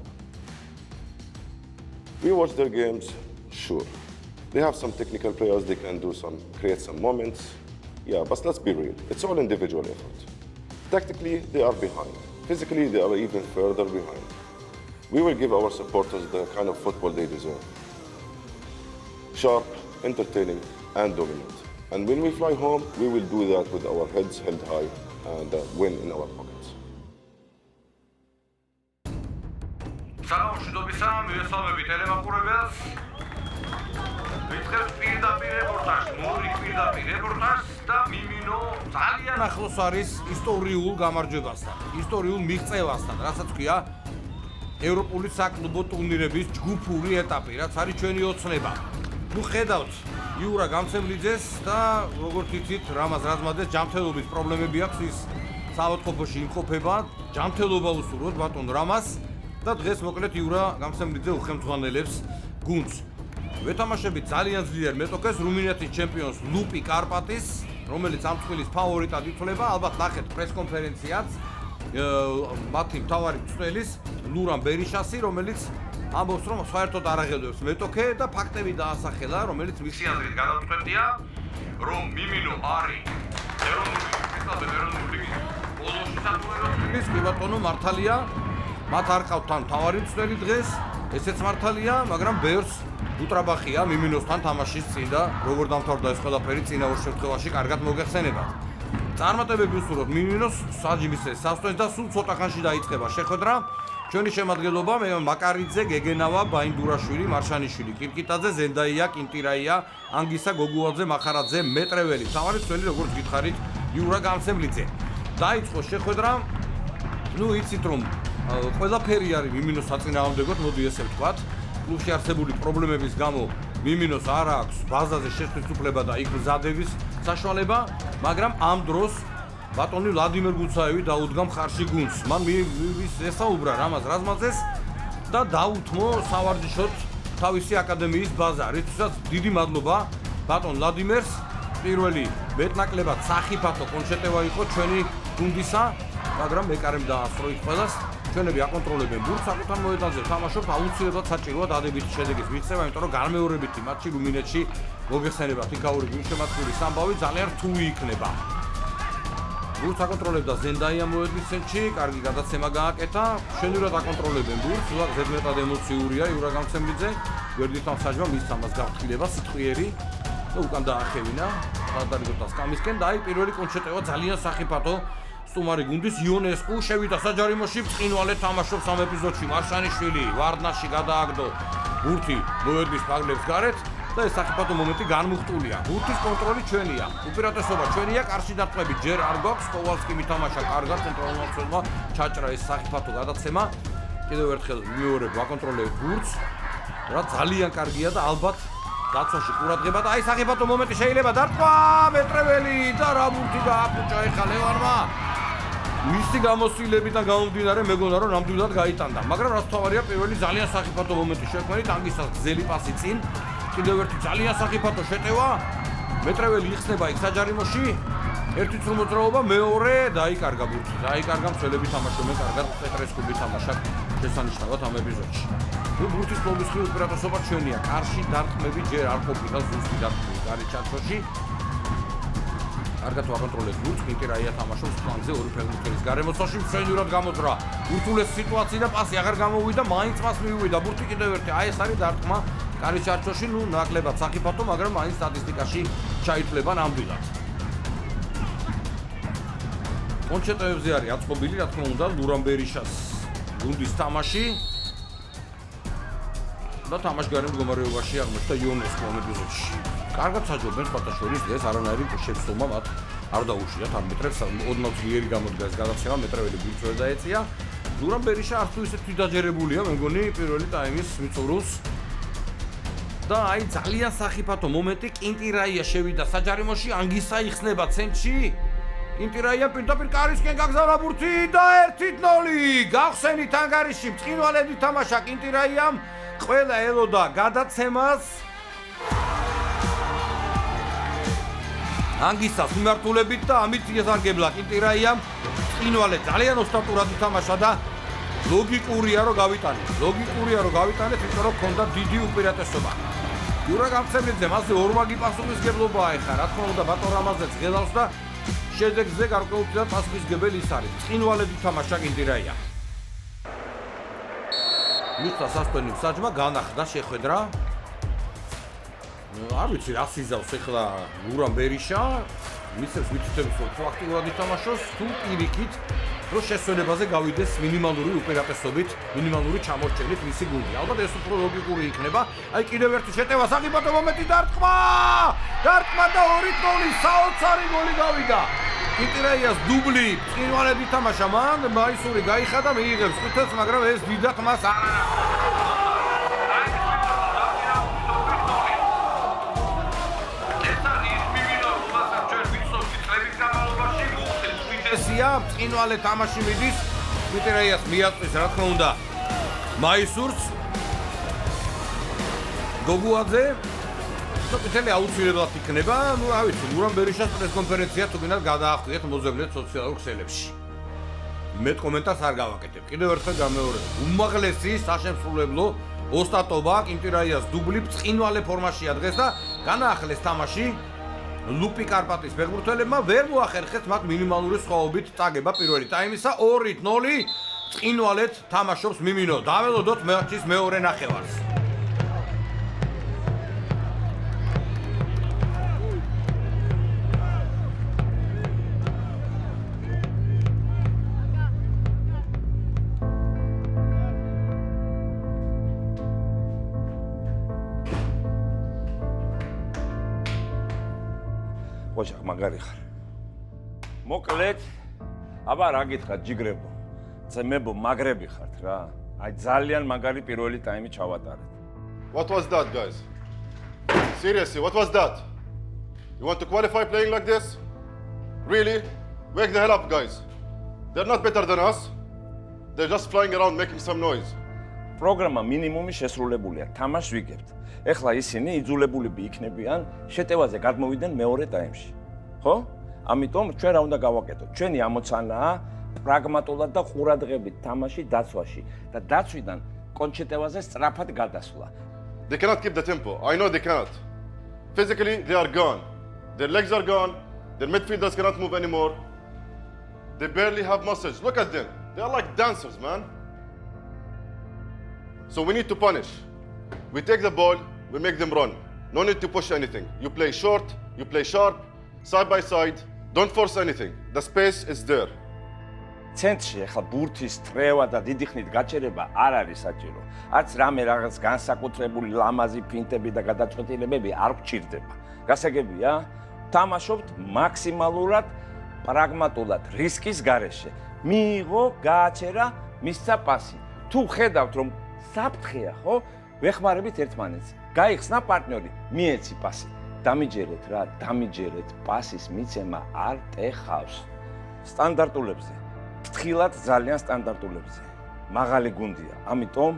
We watch their games, sure. They have some technical players, they can create some moments. Yeah, but let's be real, it's all individual effort. Tactically, they are behind. Physically, they are even further behind. We will give our supporters the kind of football they deserve. Sharp, entertaining, and dominant. And when we fly home, we will do that with our heads held high and win in our pockets. Საუბრობისა მივესალმებით ტელემაყურებელს. ვიწყებთ პირდაპირ რეპორტაჟს, მოვრი პირდაპირ რეპორტაჟს და მიმინო ძალიან ახლოს არის ისტორიულ გამარჯვებასთან, ისტორიულ მიღწევასთან, რასაც ქვია ევროპული საკლუბო ტურნირების ჯგუფური ეტაპი, რაც არის ჩვენი ოცნება. ნუ ხედავთ იურა გამცემლიძეს და როგორც იცით, რამაზ რაზმაძეს ჯანმრთელობის პრობლემები აქვს, ის საავადმყოფოში იმყოფება, ჯანმრთელობა უსურვოთ ბატონ რამას და დღეს მოკლედ იურა გამცემლიძე უხელმძღვანელებს გუნდს. ვეთამაშებით ძალიან ძლიერ მეტოქეს რუმინეთის ჩემპიონს ლუპი კარპატის, რომელიც ამ წყვილის ფავორიტად ითვლება, ალბათ ნახეთ პრესკონფერენციაც მათი მთავარი მწვრთნელის ლურან ბერიშასი, რომელიც ამბობს, რომ საერთოდ არ აღელვებს მეტოქე და ფაქტები დაასახელა, რომელიც მისი აზრით გადამწყვეტია, რომ მიმინო არის ეროვნული ლიგის ბოლოში სათვალოს კი ბატონო მართალია, მათ არ ყავთ თან მთავარი მწვრთნელი დღეს, ესეც მართალია, მაგრამ ბევრს უტრაბახია მიმინოსთან თამაშის წინ და როგორ დამთავრდა ეს ყველაფერი წინა ორ შემთხვევაში კარგად მოგეხსენებათ. წარმატებები უსურვოთ მიმინოს საჯიმისეს სასწვენს და სულ ცოტა ხანში დაიწყება შეხვედრა. ჩვენი შემადგენლობა მე მაკარიძე, გეგენავა, ბაინდურაშვილი, მარშანიშვილი, კირკიტაძე, ზენდაია, კინტირაია, ანგისა, გოგუაძე, მახარაძე, მეტრეველი. თავარი წველი როგორც გითხარით იურა გამცემლიძე. დაიწყო შეხვედრა. ნუ იცით რომ ყველაფერი არის მიმინოს საწინააღმდეგოდ, მოდი ესე ვთქვათ. კლუბში არსებული პრობლემების გამო მიმინოს არ აქვს ბაზაზე შეხვედრის უფლება და იქ მზადების საშუალება, მაგრამ ამ დროს ბატონი ვლადიმერ გუცაევი დაუდგა მხარში გუნდს. მან ესაუბრა რამაზ რაზმაძეს და დაუთმო სავარჯიშოდ თავისი აკადემიის ბაზა. რითაც დიდი მადლობა ბატონ ვლადიმერს. პირველი მეტნაკლებად სახიფათო კონჩეტევა იყო ჩვენი გუნდისა, მაგრამ მეკარემ დაასრულა იქ ყველას. ჩვენები აკონტროლებენ ბურთს, საკუთარ მოედანზე თამაშობთ, აუცილებლად საჭიროა დადებითი შედეგის მიღწევა, იმიტომ რომ განმეორებითი მატჩი რუმინეთში მოგეხსენებათ იქაური გულშემატკივრის ამბავი ძალიან რთული იქნება. ბურთს აკონტროლებდა ზენდაია მოედნის ცენტრში, კარგი გადაცემა გააკეთა, მშვენივრად აკონტროლებენ ბურთს, ზედმეტად ემოციურია იურა გამცემლიძე, გვერდითამ საჯმა მისცა მას გაფრთხილება სიტყვიერი და უკან დაახევინა გადარიგოთა სკამისკენ და აი პირველი კონჩეტევა ძალიან სახიფათო სტუმარი გუნდის იონესკუ შევიდა საჯარიმოში, ბრწყინვალედ თამაშობს ამ ეპიზოდში. მარშანიშვილი ვარდნაში გადააგდო ბურთი მოედნის ფარგლებს გარეთ და ეს სახიფათო მომენტი განმუხტულია. ბურთის კონტროლი ჩვენია, უპირატესობა ჩვენია, კარში დარტყმები ჯერ არ გვაქვს. კოვალსკი მითამაშა კარგად, ცენტრალურმა მცველმა ჩაჭრა ეს სახიფათო გადაცემა. კიდევ ერთხელ ვიმეორებ, ვაკონტროლებთ ბურთს, რა ძალიან კარგია და ალბათ დაცვაში ყურადღება და აი სახიფათო მომენტი შეიძლება დარტყმა მეტრეველი და რა ბურთი გააფუჭა ეხლა ლევანმა. მისი გამოსვლებიდან გამომდინარე მეგონა რომ ნამდვილად გაიტანდა, მაგრამ რაც თავარია პირველი ძალიან სახიფათო მომენტი შექმნით, ანგისას გზელი პასი წინ, კიდევ ერთი ძალიან სახიფათო შეტევა, მეტრეველი იხსნება იქ საჯარიმოში, ერთი წრუ მოძრაობა, მეორე დაიკარგა ბურთი, დაიკარგა მცველები თამაშობენ კარგად, პეტრესკუბი თამაშა შესანიშნავად ამ ეპიზოდში. ნუ ბურთის კლუბის ხილ უპირატესობა ჩვენია, კარში დარტყმები ჯერ არ ყოფილა ზუსტი დარტყმები გარე ჩარჩოში. კარგად ვაკონტროლებთ ბურთს, კინტირაია თამაშობს ფლანგზე ორი ფეხბურთელის გარემოცვაში, მშვენივრად გამოძრა. ურთულესი სიტუაცია და პასი აღარ გამოვიდა, მაინც მას მიუვიდა ბურთი კიდევ ერთი. აი ეს არის დარტყმა კარი ჩარჩოში, ნუ ნაკლებად სახიფათო, მაგრამ მაინც სტატისტიკაში ჩაითვლება ნამდვილად. კონჩეტეებზე არის აწყობილი, რა თქმა უნდა, ლურამბერიშას გუნდის თამაში. და თამაშგარე მდგომარეობაში აღმოჩნდა იონესკუ ამ ეპიზოდში. კარგად საჯობენ სხვათა შორის ეს არანაირი შეცდომა მათ არ დაუშვიათ არ მეტრებს ოდნავ ძლიერი გამოდგა ეს გადაცემა მეტრეველი ბურთს ვერ დაეწია. ლურამ ბერიშა არც თუ ისე თვითდაჯერებულია მე მგონი პირველი ტაიმის მიწურულს და აი ძალიან სახიფათო მომენტი კინტირაია შევიდა საჯარიმოში ანგისა იხსნება ცენტრში კინტირაია პირდაპირ კარისკენ გაგზავნა ბურთი და 1-0 გავხსენით ანგარიში ბრწყინვალედ ითამაშა კინტირაიამ ყველა ელოდა გადაცემას ანგისას მიმართულებით და ამით იესარგებლა კინტირაიამ ბრწყინვალედ ძალიან ოსტატურად ითამაშა და ლოგიკურია რომ გავიტანეთ იმიტომ რომ ქონდა დიდი უპირატესობა იურა გამცემლიძე მასზე ორმაგი პასუხისგებლობაა ეხლა რა თქმა უნდა ბატონ რამაზეც ღელავს და შედეგზე გარკვეულწილად პასუხისგებელი ის არის ბრწყინვალედ ითამაშა კინტირაია მისცა სასტენი საჯმა განახდა შეხვედრა არ ვიცი რა სიზავს ეხლა ლურამ ბერიშა მისცემს მითითებს რომ პრაქტიკულად ითამაშოს თუ პირიქით რომ შესვენებაზე გავიდეს მინიმალური უპირატესობით, მინიმალური ჩამორჩენით მისი გუნდი. ალბათ ეს უფრო ლოგიკური იქნება. აი კიდევ ერთი შეტევა საღებავ მომენტი დარტყმა! დარტყმა და 2-0 საოცარი გოლი გავიდა. კინტირაიას დუბლი, ბრწყინვალედ ითამაშა მან, მაისური გაიხადა მიიღებს ყვითელს, მაგრამ ეს დიდად მას ესია ბრწყინვალე თამაში მიდის კინტირაიას მიაწვის რა თქმა უნდა მაისურს გოგუაძე სოფიტელი აუცილებლად იქნება ნუ რა ვიცი ლურამ ბერიშას პრესკონფერენცია თუ გინდათ გადაახდიეთ მოძებნეთ სოციალურ ქსელებში მეტ კომენტარს არ გავაკეთებ კიდევ ერთხელ გამეორებ უმაღლესი საშემსრულებლო ოსტატობა კინტირაიას დუბლი ბრწყინვალე ფორმაშია დღეს და განაახლეს თამაში ლუპი კარპატის ფეხბურთელებმა ვერ მოახერხეს მათ მინიმალური სხვაობით წაგება პირველი ტაიმისა 2-0 ბრწყინვალედ თამაშობს მიმინო დაველოდოთ მატჩის მეორე ნახევარს ოჯახ მაგარი ხარ მოკლედ, აბა რა გითხრათ ჯიგრებო. ძმებო, მაგრები ხართ რა. აი ძალიან მაგარი პირველი ტაიმი ჩავატარეთ. What was that, guys? Seriously, what was that? You want to qualify playing like this? Really? Wake the hell up, guys. They're not better than us. They're just flying around making some noise. პროგრამა მინიმუმი შესრულებულია. თამაშს ვიგებთ. ეხლა ისინი იძულებულები იქნებიან შეტევაზე გადმოვიდნენ მეორე ტაიმში. ხო? ამიტომ ჩვენ რა უნდა გავაკეთოთ? ჩვენი ამოცანაა პრაგმატულად და ყურადღებით თამაში დაცვაში და დაცვიდან კონჩეტევაზე სწრაფად გადასვლა. They cannot keep the tempo. I know they cannot. Physically, they are gone. Their legs are gone. Their midfielders cannot move anymore. They barely have muscles. Look at them. They are like dancers, man. So we need to punish. We take the ball, we make them run. No need to push anything. You play short, you play sharp, side by side. Don't force anything. The space is there. ცენტრში ახლა ბურთის თრევა და დიდი ხნით გაჩერება არ არის საჭირო. არც რამე რაღაც განსაკუთრებული ლამაზი ფინტები და გადაწყვეტილებები არ გჭირდება. გასაგებია, თამაშობთ მაქსიმალურად პრაგმატულად რისკის გარეშე. მიიღო, გააჩერა, მისცა პასი. თუ ხედავთ რომ საფრთხეა, ხო? ვეხმარებით ერთმანეთს. გაიხსნა პარტნიორი, მიეცი პასი. დამიჯერეთ რა, დამიჯერეთ, პასის მიცემა არ ტეხავს. სტანდარტულებზე ფრთხილად ძალიან სტანდარტულებზე. მაღალი გუნდია. ამიტომ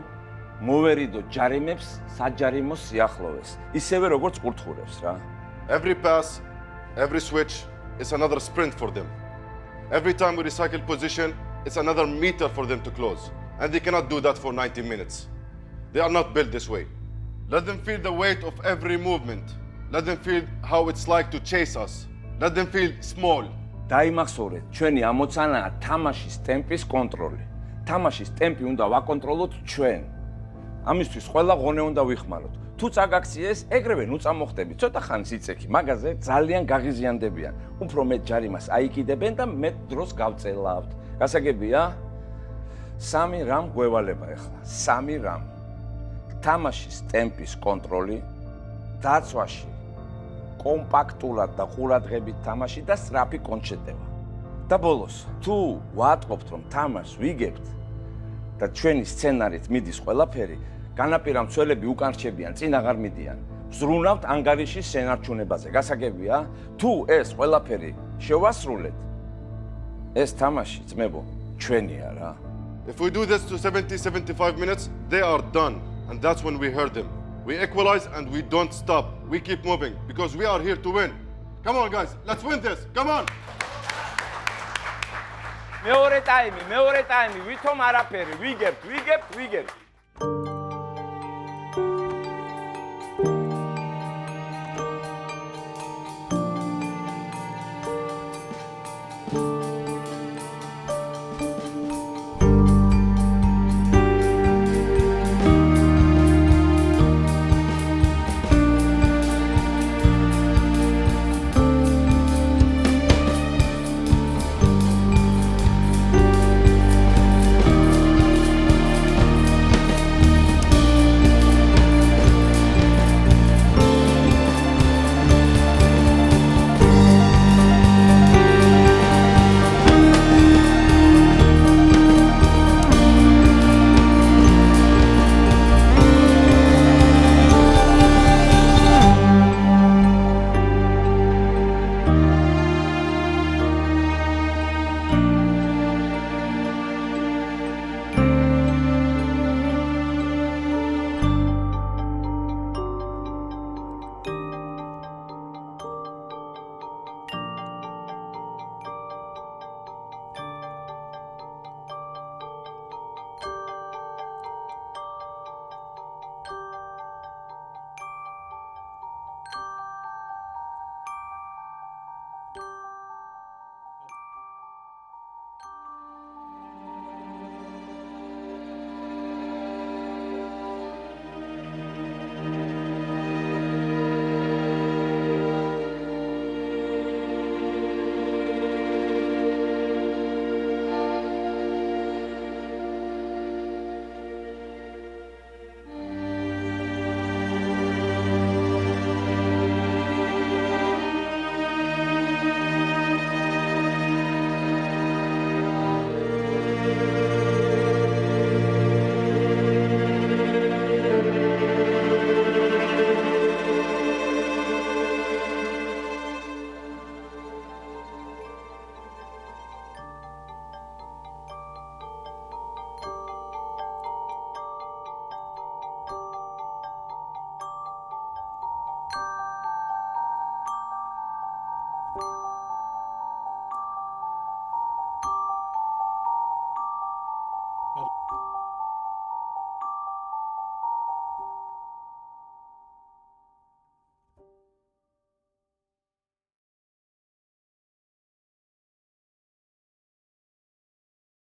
მოვერიდო ჯარიმებს საჯარიმო სიახლოვეს. ისევე როგორც კურთხურებს რა. Every pass, every switch is another sprint for them. Every time we recycle position, it's another meter for them to close. And they cannot do that for 90 minutes. They are not built this way. Let them feel the weight of every movement. Let them feel how it's like to chase us. Let them feel small. დაიმახსოვრეთ, ჩვენი ამოცანაა თამაშის ტემპის კონტროლი. თამაშის ტემპი უნდა ვაკონტროლოთ ჩვენ. ამისთვის ყველა ღონე უნდა ვიხმაროთ. თუ წაგაქციეს, ეგრევე ნუ წამოხდები, ცოტა ხანის იცექი, მაგაზე ძალიან გაღიზიანდებიან. უფრო მეტ ჯარიმას აიკიდებენ და მეტ დროს გავწელავთ. გასაგებია? 3 რამ გვევალება ახლა. 3 რამ. თამაშის ტემპის კონტროლი, დაცვაში კომპაქტულად და ყურადღებით თამაში და სწრაფი კონჩეტევა. და ბოლოს, თუ ვატყობთ რომ თამაშს ვიგებთ და ჩვენი სცენარით მიდის ყველაფერი, განაპირა მცველები უკან რჩებიან, წინ აღარ მიდიან. ვზრუნავთ ანგარიშის შენარჩუნებაზე. გასაგებია, თუ ეს ყველაფერი შევასრულეთ, ეს თამაში ძმებო, ჩვენია რა. If we do this to 70-75 minutes, they are done. And that's when we hurt them. We equalize and we don't stop. We keep moving because we are here to win. Come on, guys. Let's win this. Come on. მეორე ტაიმი, ვითომ არაფერი, ვიგებთ.